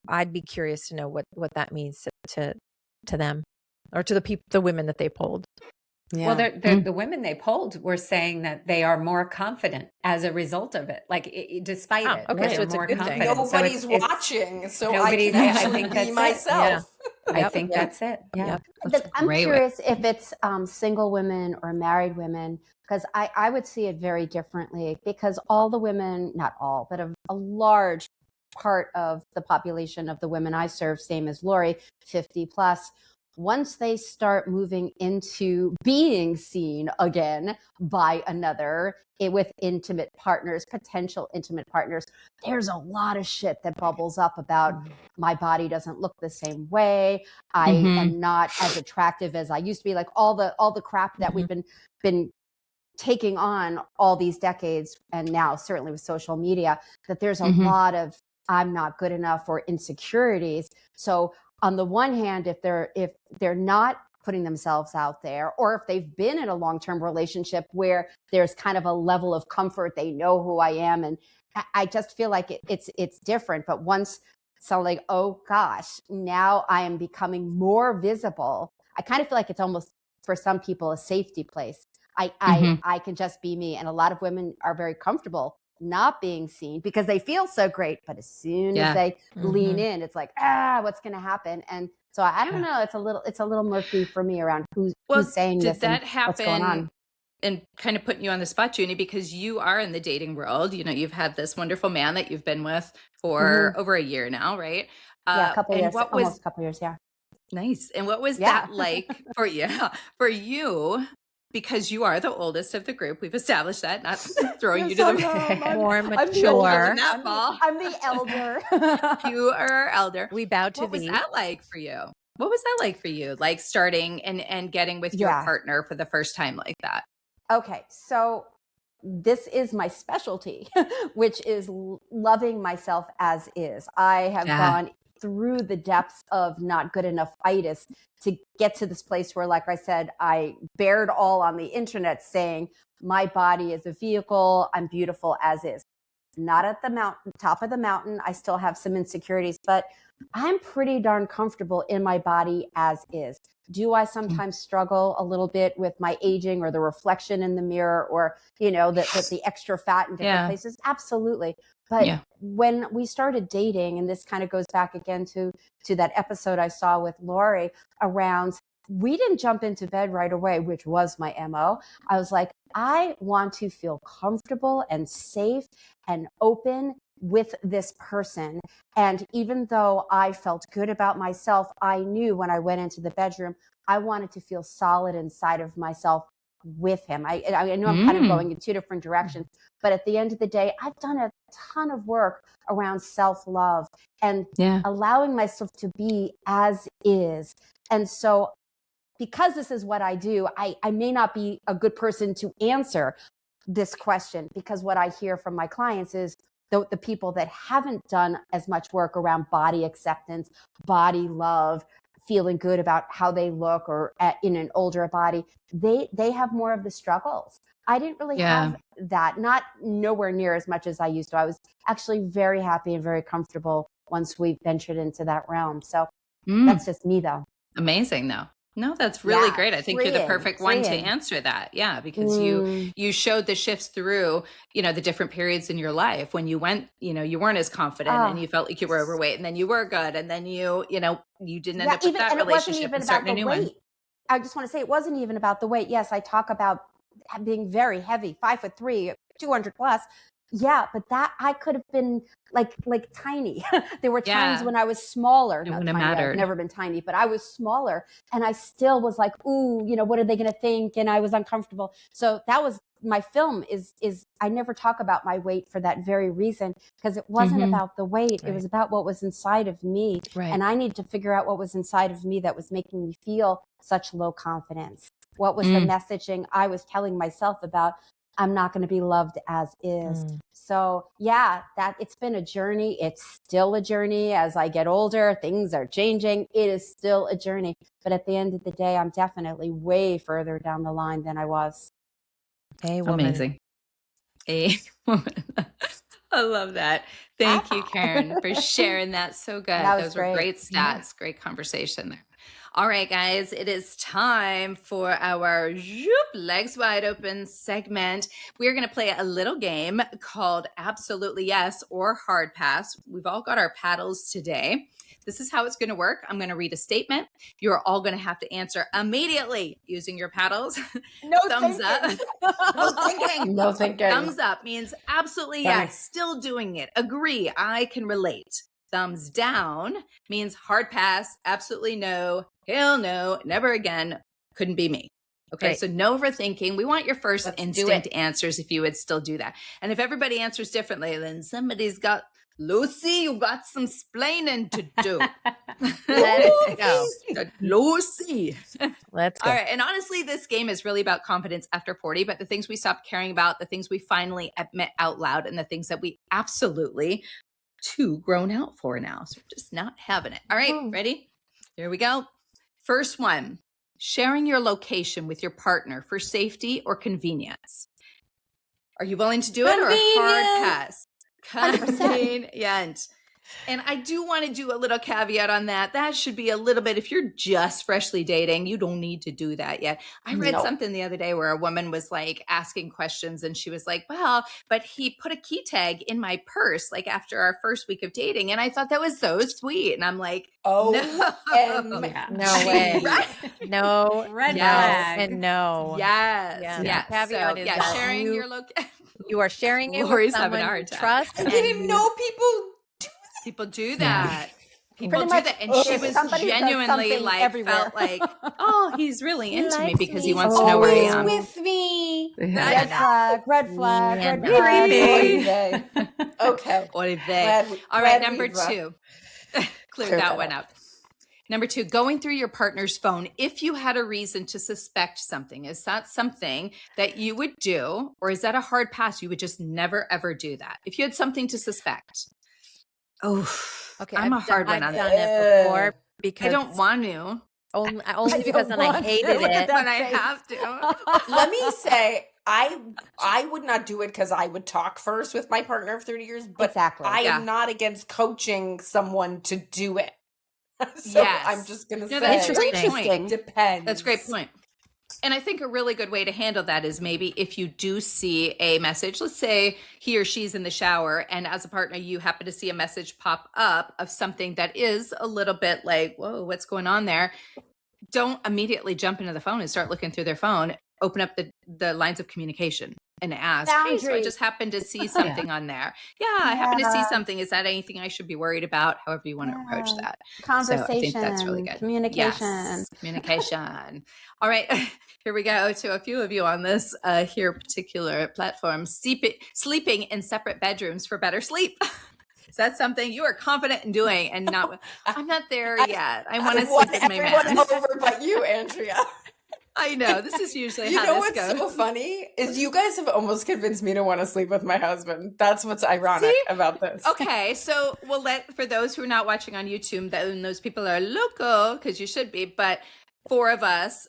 I'd be curious to know what that means to them, or to the women that they polled. Yeah. Well, the women they polled were saying that they are more confident as a result of it. Like, despite it, okay, so it's more a good thing. Nobody's watching, so I can actually be myself. I think that's it. Yeah. I'm curious if it's single women or married women, because I would see it very differently, because all the women, not all, but a large part of the population of the women I serve, same as Lori, 50 plus, once they start moving into being seen again by another with intimate partners, potential intimate partners, there's a lot of shit that bubbles up about my body doesn't look the same way. I am not as attractive as I used to be. Like all the crap that we've been taking on all these decades, and now certainly with social media, that there's a lot of I'm not good enough or insecurities. So on the one hand, if they're not putting themselves out there, or if they've been in a long-term relationship where there's kind of a level of comfort, they know who I am, and I just feel like it's different. But once So like, oh gosh, now I am becoming more visible. I kind of feel like it's almost for some people a safety place. I can just be me. And a lot of women are very comfortable not being seen because they feel so great. But as soon as they lean in, it's like, what's going to happen? And so I don't know. It's a little murky for me around who's saying did this that and happen what's going on. and kind of putting you on the spot, Junie, because you are in the dating world. You know, you've had this wonderful man that you've been with for over a year now, right? Yeah, a couple of and years, what almost was a couple of years. Yeah. nice? And what was Yeah. that like for you? For you, because you are the oldest of the group. We've established that, not throwing you to the more I'm mature. I'm the elder. You are elder. We bow to What was thee. that like for you? What was that like for you? Like starting and getting with your partner for the first time like that? Okay, so this is my specialty, which is loving myself as is. I have gone through the depths of not good enough itis to get to this place where, like I said, I bared all on the internet saying my body is a vehicle. I'm beautiful as is. Not at the top of the mountain. I still have some insecurities, but I'm pretty darn comfortable in my body as is. Do I sometimes struggle a little bit with my aging or the reflection in the mirror or, you know, the extra fat in different places? Absolutely. But when we started dating, and this kind of goes back again to that episode I saw with Lori around, we didn't jump into bed right away, which was my MO. I was like, I want to feel comfortable and safe and open with this person. And even though I felt good about myself, I knew when I went into the bedroom, I wanted to feel solid inside of myself with him. I know I'm kind of going in two different directions, but at the end of the day, I've done a ton of work around self-love and allowing myself to be as is. And so because this is what I do, I may not be a good person to answer this question, because what I hear from my clients is the people that haven't done as much work around body acceptance, body love, feeling good about how they look or in an older body, they have more of the struggles. I didn't really have that, not nowhere near as much as I used to. I was actually very happy and very comfortable once we ventured into that realm. So that's just me though. Amazing though. No, that's really great. I think you're the perfect one to answer that. Yeah, because you showed the shifts through, you know, the different periods in your life when you went, you know, you weren't as confident and you felt like you were overweight, and then you were good, and then you know, you didn't end up with that relationship and starting a new one. I just want to say it wasn't even about the weight. Yes, I talk about being very heavy, 5'3", 200 plus. Yeah, but that I could have been like tiny. There were times when I was smaller. It wouldn't have mattered. I've never been tiny, but I was smaller, and I still was like, ooh, you know, what are they going to think? And I was uncomfortable. So that was my film. Is I never talk about my weight for that very reason, because it wasn't about the weight. It was about what was inside of me, and I needed to figure out what was inside of me that was making me feel such low confidence. What was the messaging I was telling myself about? I'm not going to be loved as is. So yeah, that it's been a journey. It's still a journey. As I get older, things are changing. It is still a journey. But at the end of the day, I'm definitely way further down the line than I was. A woman. Amazing. A woman. I love that. Thank you, Karen, for sharing that. So good. Those were great stats. Great conversation there. All right, guys, it is time for our legs wide open segment. We're going to play a little game called Absolutely Yes or Hard Pass. We've all got our paddles today. This is how it's going to work. I'm going to read a statement. You're all going to have to answer immediately using your paddles. No thumbs thinking. up. No thinking. No thinking. Thumbs up means absolutely yes, still doing it. Agree, I can relate. Thumbs down means hard pass, absolutely no, hell no, never again, couldn't be me. Okay, so no overthinking. We want your first instinct answers if you would still do that. And if everybody answers differently, then somebody's got, Lucy, you got some splaining to do. Let go. Lucy. Let's go. All right. And honestly, this game is really about confidence after 40, but the things we stopped caring about, the things we finally admit out loud, and the things that we absolutely too grown out for now. So we're just not having it. All right. Ready? Here we go. First one, sharing your location with your partner for safety or convenience. Are you willing to do it or a hard pass? Convenient. And I do want to do a little caveat on that. That should be a little bit, if you're just freshly dating, you don't need to do that yet. I read Nope. something the other day where a woman was like asking questions and she was like, well, but he put a key tag in my purse like after our first week of dating. And I thought that was so sweet. And I'm like, no. Yeah. No way. Right? No. Red no, flag. And no. Yes. Yeah. Yes. The caveat So, is yeah, that sharing you- your location. You are sharing it Lori's with having someone a you hard time. trust. I and didn't you- know people do People do that. People Pretty do much, that. And she if was somebody does genuinely something like, everywhere. felt like, oh, he's really He into me likes because me. he wants to know where I always am. with me. Yeah. Red flag, red flag, Yeah, red no. flag. Creepy. Oy vey. Okay. Olive. Glad we- All right, glad number we've, 2. Clear cleared that that one up. Number 2, going through your partner's phone. If you had a reason to suspect something, is that something that you would do, or is that a hard pass? You would just never, ever do that. If you had something to suspect. Oh, Okay, I'm a hard one I've on done that. it before because I don't want to, only because then I want to. hated Look at it. that but I face. have to. Let me say, I would not do it because I would talk first with my partner of 30 years, but Exactly. I Yeah. am not against coaching someone to do it. So Yes. I'm just going to No, say, that's a great Interesting. point. depends. That's a great point. And I think a really good way to handle that is maybe if you do see a message, let's say he or she's in the shower, and as a partner, you happen to see a message pop up of something that is a little bit like, whoa, what's going on there? Don't immediately jump into the phone and start looking through their phone. Open up the lines of communication and ask, hey, so I Boundaries. just happened to see something on there. Yeah, I happened to see Yeah. something. Is that anything I should be worried about? However you want to approach Yeah. that. Conversation, So I think that's really good. communication. Yes, communication. All right, here we go to a few of you on this here particular platform. Sleeping in separate bedrooms for better sleep. Is that something you are confident in doing and not? I'm not there yet. I want to sleep with my everyone man. over but you, Andrea. I know. This is usually You how know this what's goes. so funny is you guys have almost convinced me to want to sleep with my husband. That's what's ironic about this. Okay, so we'll for those who are not watching on YouTube, then those people are loco because you should be, but 4 of us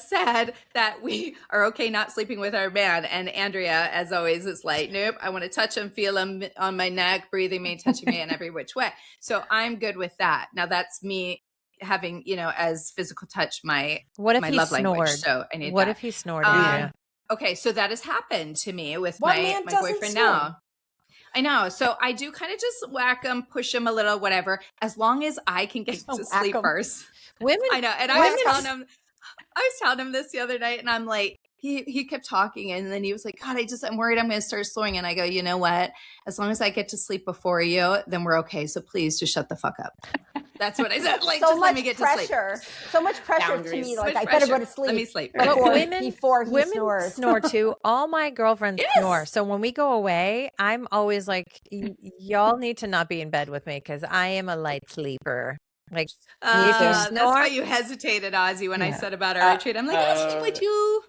said that we are okay not sleeping with our man. And Andrea, as always, is like, nope, I want to touch him, feel him on my neck, breathing me, touching me in every which way. So I'm good with that. Now that's me having, as physical touch What if my he love language. snored? So I need What that. if he snored? Andrea? Okay, so that has happened to me with What my man doesn't boyfriend snore? now. I know. So I do kind of just whack him, push him a little, whatever, as long as I can get to Whack sleep 'em. first. Women, I know. And I was telling him this the other night, and I'm like, he kept talking, and then he was like, God, I'm worried I'm going to start snoring. And I go, you know what? As long as I get to sleep before you, then we're okay. So please just shut the fuck up. That's what I said. Like, So just let much me get pressure. to sleep. So much pressure to Boundaries. me. So Like, much I better go pressure. to sleep. Let me sleep. But Before he women snores. snore too. All my girlfriends Yes. snore. So when we go away, I'm always like, y'all need to not be in bed with me because I am a light sleeper. Like, if you That's snore, why you hesitated, Ozzy, when I Yeah. said about our retreat. I'm like, I'll sleep with you.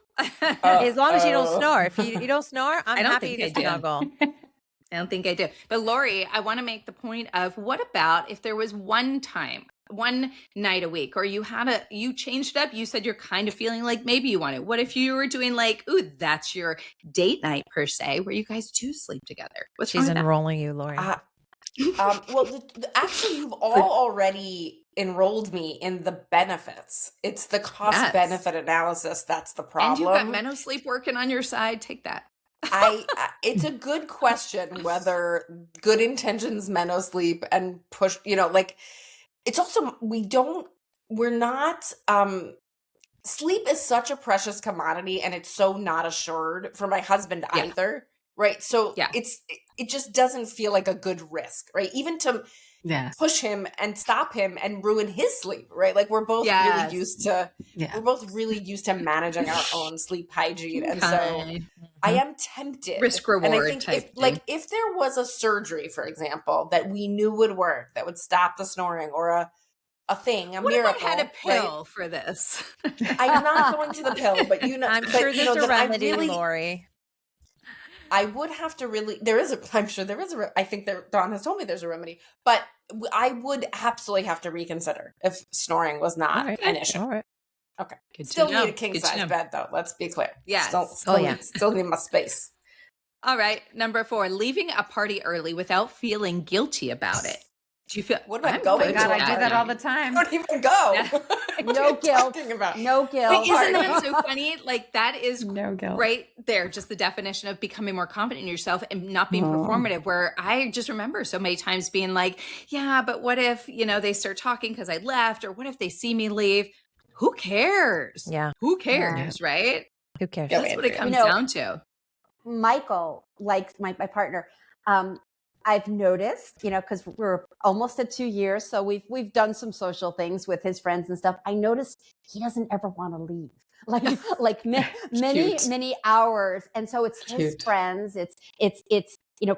as long as you don't Uh-oh. snore. If you don't snore, I'm I don't happy think to I do. snuggle. I don't think I do. But Lori, I want to make the point of what about if there was one night a week, or you changed it up. You said you're kind of feeling like maybe you want it. What if you were doing like, ooh, that's your date night per se, where you guys do sleep together? What's She's wrong with that? enrolling you, Lori. Well, actually, you've all already enrolled me in the benefits. It's the cost benefit analysis that's the problem. And you've got Menno Sleep working on your side. Take that. It's a good question whether good intentions, Menno Sleep, and push, like, it's also, we're not, sleep is such a precious commodity, and it's so not assured for my husband either. Right. So it just doesn't feel like a good risk, right? Even to push him and stop him and ruin his sleep, right? Like we're both really used to managing our own sleep hygiene. And so I am tempted. Risk reward and I think type thing. if there was a surgery, for example, that we knew would work, that would stop the snoring, or a thing, a what miracle. If I had a pill for this? I'm not going to the pill, but I'm sure there's a remedy, Lori. I would have to really, I'm sure there is I think that Dawn has told me there's a remedy, but I would absolutely have to reconsider if snoring was not an issue. All right. Okay. Good to Still know. need a king size bed though. Let's be clear. Yes. Still need my space. All right. Number 4, leaving a party early without feeling guilty about it. Do you feel? What about I'm going good to with God, I do that all the I time. don't even go. Yeah. What No are you guilt. talking about? No But guilt. isn't that so funny? Like that is No guilt. right there, just the definition of becoming more confident in yourself and not being performative, where I just remember so many times being like, yeah, but what if, they start talking because I left, or what if they see me leave? Who cares? Yeah. Who cares, right? Who cares? Yeah, That's what it Andrea. comes down to. Michael likes my partner. I've noticed, because we're almost at 2 years, so we've done some social things with his friends and stuff. I noticed he doesn't ever want to leave, like many hours, and so it's his Cute. friends, it's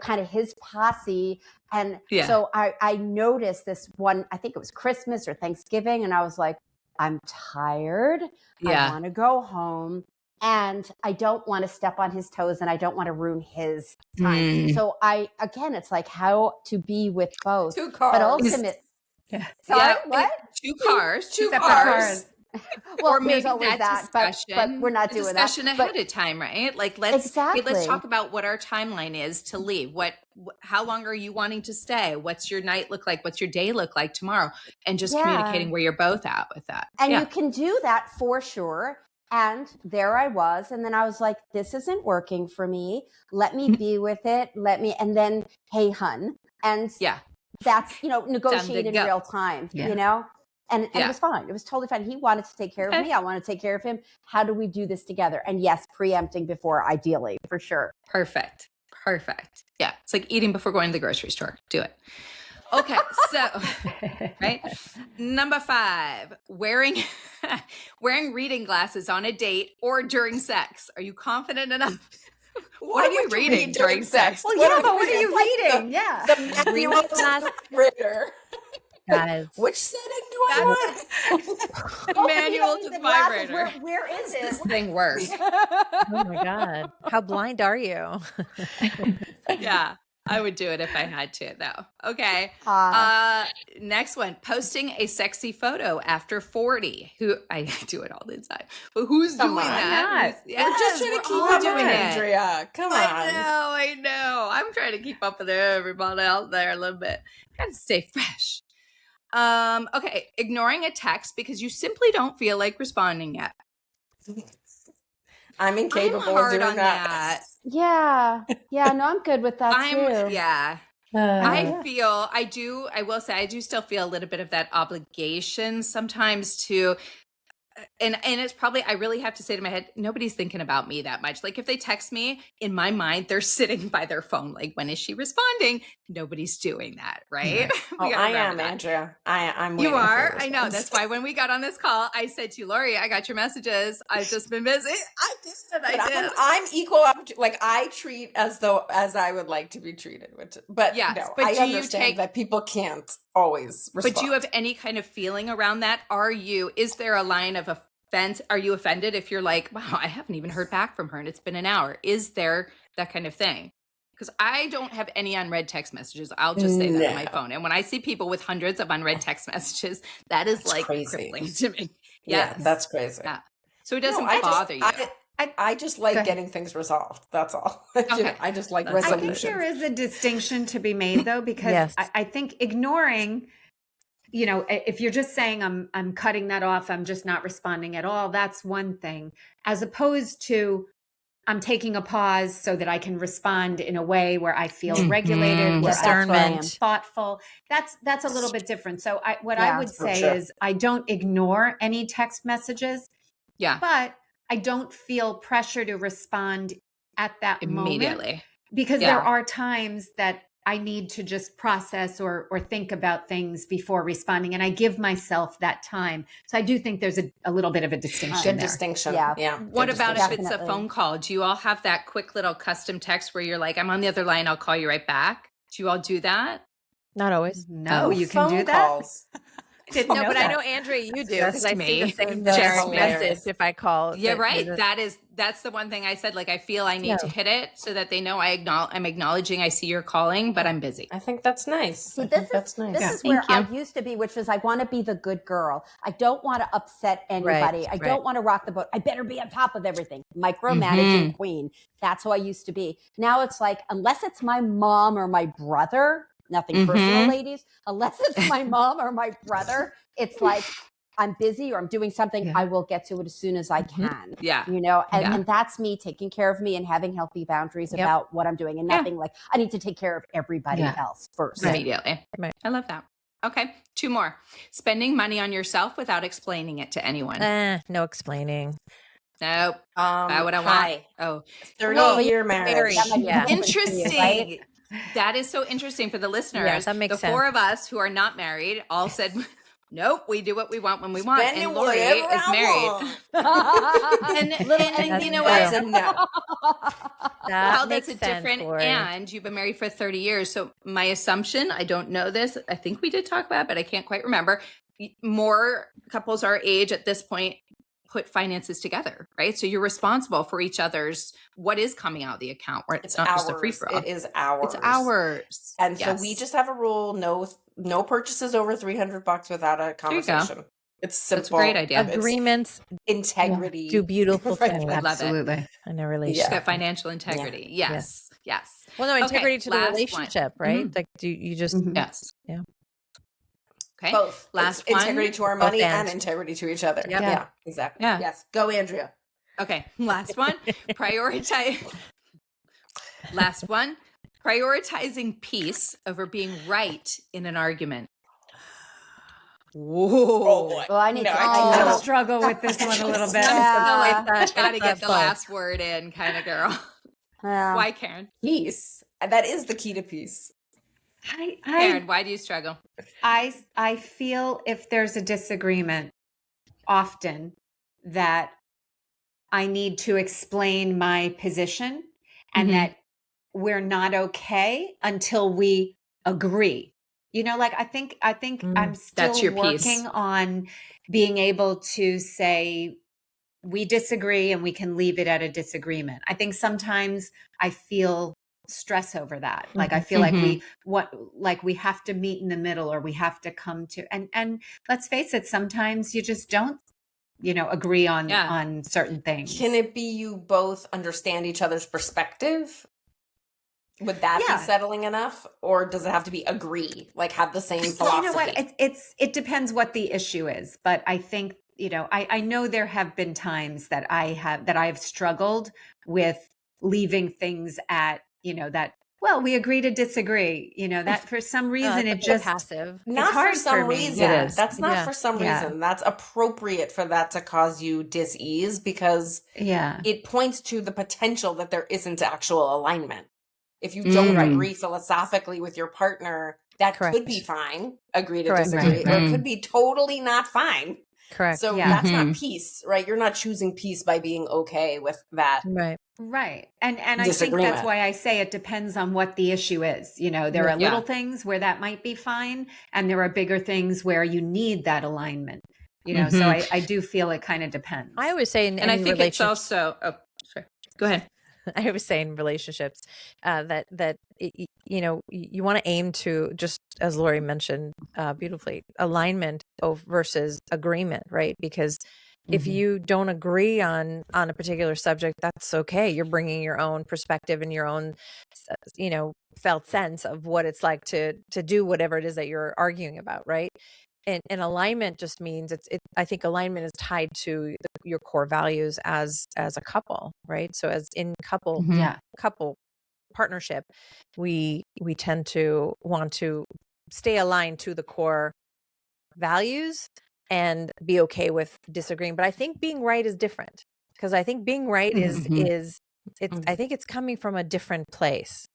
kind of his posse, and Yeah. so I noticed this one. I think it was Christmas or Thanksgiving, and I was like, I'm tired. I Yeah. want to go home. And I don't want to step on his toes, and I don't want to ruin his time. So it's like how to be with both. 2 cars. But ultimate, Yeah. sorry, Yeah, what? 2 cars, 2 Separate cars. Well, Or there's maybe always that that, discussion, but we're not a doing that. discussion But ahead of time, right? Like let's exactly. talk about what our timeline is to leave. How long are you wanting to stay? What's your night look like? What's your day look like tomorrow? And just communicating where you're both at with that. And Yeah. you can do that for sure. And there I was. And then I was like, this isn't working for me. Let me be with it. And then, hey, hun. And Yeah. that's, negotiate in go. real time, Yeah. And it Yeah. was fine. It was totally fine. He wanted to take care Okay. of me. I want to take care of him. How do we do this together? And yes, preempting before, ideally, for sure. Perfect. Yeah. It's like eating before going to the grocery store. Do it. Okay. So, right. Number 5, wearing reading glasses on a date or during sex. Are you confident enough? What are we reading during sex? Well, What yeah, are but we what are you reading? Yeah. The manual to the reader. Guys. Which setting do I want? The manual to the vibrator. Where is it? This thing works. Oh my God. How blind are you? Yeah. I would do it if I had to, though. Okay. Next one, posting a sexy photo after 40. I do it all the time. But who's Come doing on. that? We're just trying to keep up with Andrea. Come on. I know. I'm trying to keep up with everybody out there a little bit. Gotta stay fresh. Okay. Ignoring a text because you simply don't feel like responding yet. I'm incapable I'm hard of doing on that. Yeah. No, I'm good with that too. Yeah. I will say I do still feel a little bit of that obligation sometimes to, and it's probably, I really have to say to my head, nobody's thinking about me that much. Like if they text me, in my mind, they're sitting by their phone. Like, when is she responding? Nobody's doing that, right? Oh, I am, Andrea. I'm You waiting for are? a I know. response. That's why when we got on this call, I said to you, Lori, I got your messages. I've just been busy. I did. But I'm equal opportunity. Like I treat as I would like to be treated. But Yes, no, but I do you understand that people can't always respond. But do you have any kind of feeling around that? Is there a line of offense? Are you offended if you're like, wow, I haven't even heard back from her and it's been an hour? Is there that kind of thing? Because I don't have any unread text messages. I'll just say that on my phone. And when I see people with hundreds of unread text messages, that is like crazy. crippling to me. Yeah, Yes. that's crazy. Yeah. So it doesn't I bother just, you. I just like getting things resolved. That's all. Okay. I just like That's I think resolution. there is a distinction to be made though, because Yes. I think ignoring, if you're just saying I'm cutting that off, I'm just not responding at all, that's one thing. As opposed to I'm taking a pause so that I can respond in a way where I feel regulated, where I'm Discernment. thoughtful. That's a little bit different. So I would for say sure. is I don't ignore any text messages, Yeah. but I don't feel pressure to respond at that moment. Immediately. Because Yeah. there are times that I need to just process or think about things before responding. And I give myself that time. So I do think there's a little bit of a distinction Good there. distinction. Yeah. Yeah. What good about distinction. if it's a Definitely. phone call? Do you all have that quick little custom text where you're like, I'm on the other line, I'll call you right back? Do you all do that? Not always. No, Oh, you can do Phone that. calls. Didn't No, know but I that. know, Andrea, you do, Just because I see the me. same That's direct hilarious. message if I call. Yeah, that- right. that- That's the one thing I said. Like, I feel I need Yeah. to hit it so that they know I'm acknowledging I see you're calling, but I'm busy. I think that's nice. See, I this think that's nice. is Thank where you. I used to be, which was I want to be the good girl. I don't want to upset anybody. I don't want to rock the boat. I better be on top of everything. Micromanaging queen. That's who I used to be. Now it's like, unless it's my mom or my brother, nothing personal, ladies. Unless it's my mom or my brother, it's like, I'm busy or I'm doing something. I will get to it as soon as I can. Yeah. You know, and that's me taking care of me and having healthy boundaries about what I'm doing, and nothing like I need to take care of everybody else first. Immediately. Right. I love that. Okay. 2 more. Spending money on yourself without explaining it to anyone. No explaining. Nope. What I want. Oh, 30-year marriage. That might be Yeah. different for you, interesting. right? That is so interesting for the listeners. Yeah, that makes the sense. 4 of us who are not married all said, nope, we do what we want when we want. Spend And it Lori whatever is I married. want. And you know That's what? a no. Well, Makes that's a sense, different, Lori. and you've been married for 30 years. So my assumption, I don't know this, I think we did talk about it, but I can't quite remember. More couples our age at this point put finances together, right? So you're responsible for each other's, what is coming out of the account, where it's not just a free for all. It is ours. It's ours. And so we just have a rule: no purchases over $300 without a conversation. It's simple. That's a great idea. It's Agreements integrity. do beautiful Right. things. I love it. Absolutely. in a She's relationship. got financial integrity. Yes. Yes. Well, no, integrity Okay, to the last one. relationship, right? Like, do you just Yes. Yeah. Okay. Both. Last It's integrity one. to our money Both and ends. integrity to each other. Yep. Yeah, exactly. Yeah. Yes. Go, Andrea. Okay. Last one. Last one. Prioritizing peace over being right in an argument. Whoa. boy. Well, I need No, to. I I cannot. struggle with this one a little bit. Yeah. Gotta get the Both. last word in, kind of girl. Yeah. Why, Karen? Peace. That is the key to peace. Karen, why do you struggle? I feel if there's a disagreement often that I need to explain my position and that we're not okay until we agree. You know, like I think I'm That's still your piece. working on being able to say we disagree and we can leave it at a disagreement. I think sometimes I feel stress over that. Like I feel like we have to meet in the middle, or we have to come to and let's face it, sometimes you just don't, agree on certain things. Can it be you both understand each other's perspective? Would that Yeah. be settling enough? Or does it have to be agree? Like have the same philosophy? You know what? It depends what the issue is, but I think, I know there have been times that I have struggled with leaving things at, we agree to disagree, that for some reason it just passive. Not hard for some for me. reason. It is. That's not Yeah. for some Yeah. reason. That's appropriate for that to cause you dis-ease because it points to the potential that there isn't actual alignment. If you don't agree philosophically with your partner, that could be fine. Agree to disagree. Right. Or it could be totally not fine. Correct. So Yeah. that's not peace, right? You're not choosing peace by being okay with that. Right. And I think Disagreement. that's why I say it depends on what the issue is. There are little things where that might be fine, and there are bigger things where you need that alignment. So I do feel it kind of depends. I always say in And I any think it's relationship, also, sorry. Go ahead. I always say in relationships you want to aim to, just as Lori mentioned beautifully, alignment versus agreement, right? Because if you don't agree on a particular subject, that's okay. You're bringing your own perspective and your own, felt sense of what it's like to do whatever it is that you're arguing about, right? And alignment just means I think alignment is tied to your core values as a couple, right? So as in couple partnership, we tend to want to stay aligned to the core values and be okay with disagreeing. But I think being right is different, because I think being right is I think it's coming from a different place.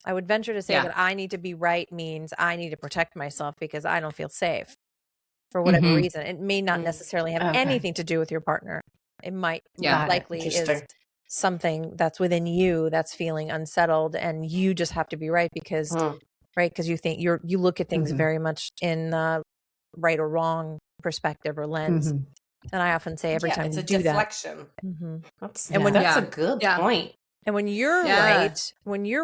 I would venture to say that I need to be right means I need to protect myself because I don't feel safe for whatever reason. It may not necessarily have anything to do with your partner. It might likely is something that's within you that's feeling unsettled, and you just have to be right because you think you look at things very much in right or wrong perspective or lens. Mhm. And I often say every Yeah, time it's you a do that. deflection. Mhm. That's And when that's a good point. And when you're Yeah.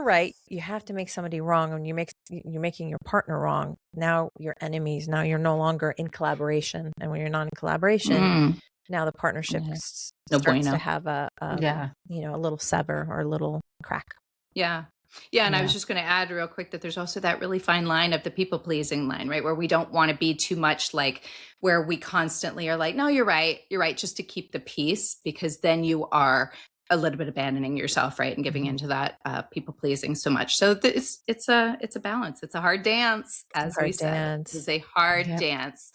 right, you have to make somebody wrong. When you're making your partner wrong, now you're enemies. Now you're no longer in collaboration. And when you're not in collaboration, Mm. now the partnership No starts bueno. to have a little sever or a little crack. Yeah. Yeah. And I Yeah. was just going to add real quick that there's also that really fine line of the people pleasing line, right? Where we don't want to be too much like where we constantly are like, no, you're right, just to keep the peace, because then you are a little bit abandoning yourself, right? And giving into that people pleasing so much. So it's a balance. It's a hard dance, as we said. It is a hard dance.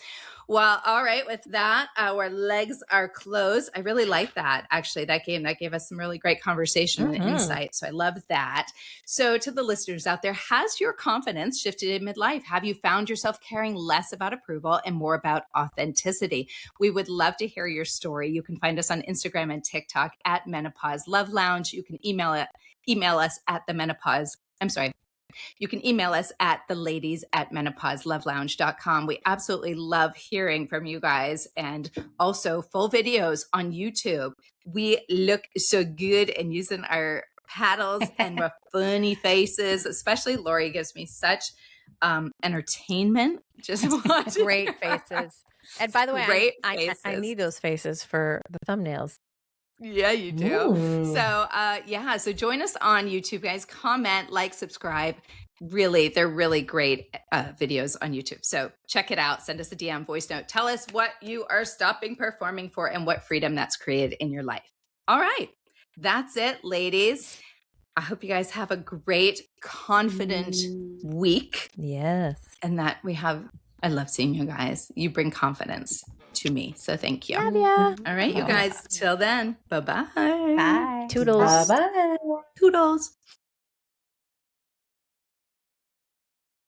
Well, all right. With that, our legs are closed. I really like that. Actually, that gave us some really great conversation and insight. So I love that. So to the listeners out there, has your confidence shifted in midlife? Have you found yourself caring less about approval and more about authenticity? We would love to hear your story. You can find us on Instagram and TikTok at Menopause Love Lounge. You can email us at you can email us at theladies@menopauselovelounge.com. We absolutely love hearing from you guys, and also full videos on YouTube. We look so good and using our paddles and our funny faces, especially Lori gives me such entertainment. Just watching Great faces. And by the way, Great I faces. need those faces for the thumbnails. Yeah, you do. So join us on YouTube, guys. Comment, like, subscribe. Really, they're really great videos on YouTube. So check it out. Send us a DM, voice note. Tell us what you are stopping performing for and what freedom that's created in your life. All right. That's it, ladies. I hope you guys have a great, confident week. Yes. And that I love seeing you guys. You bring confidence to me. So thank you. Love ya. All right, you guys. Till then. Bye-bye. Bye. Toodles. Bye-bye. Toodles.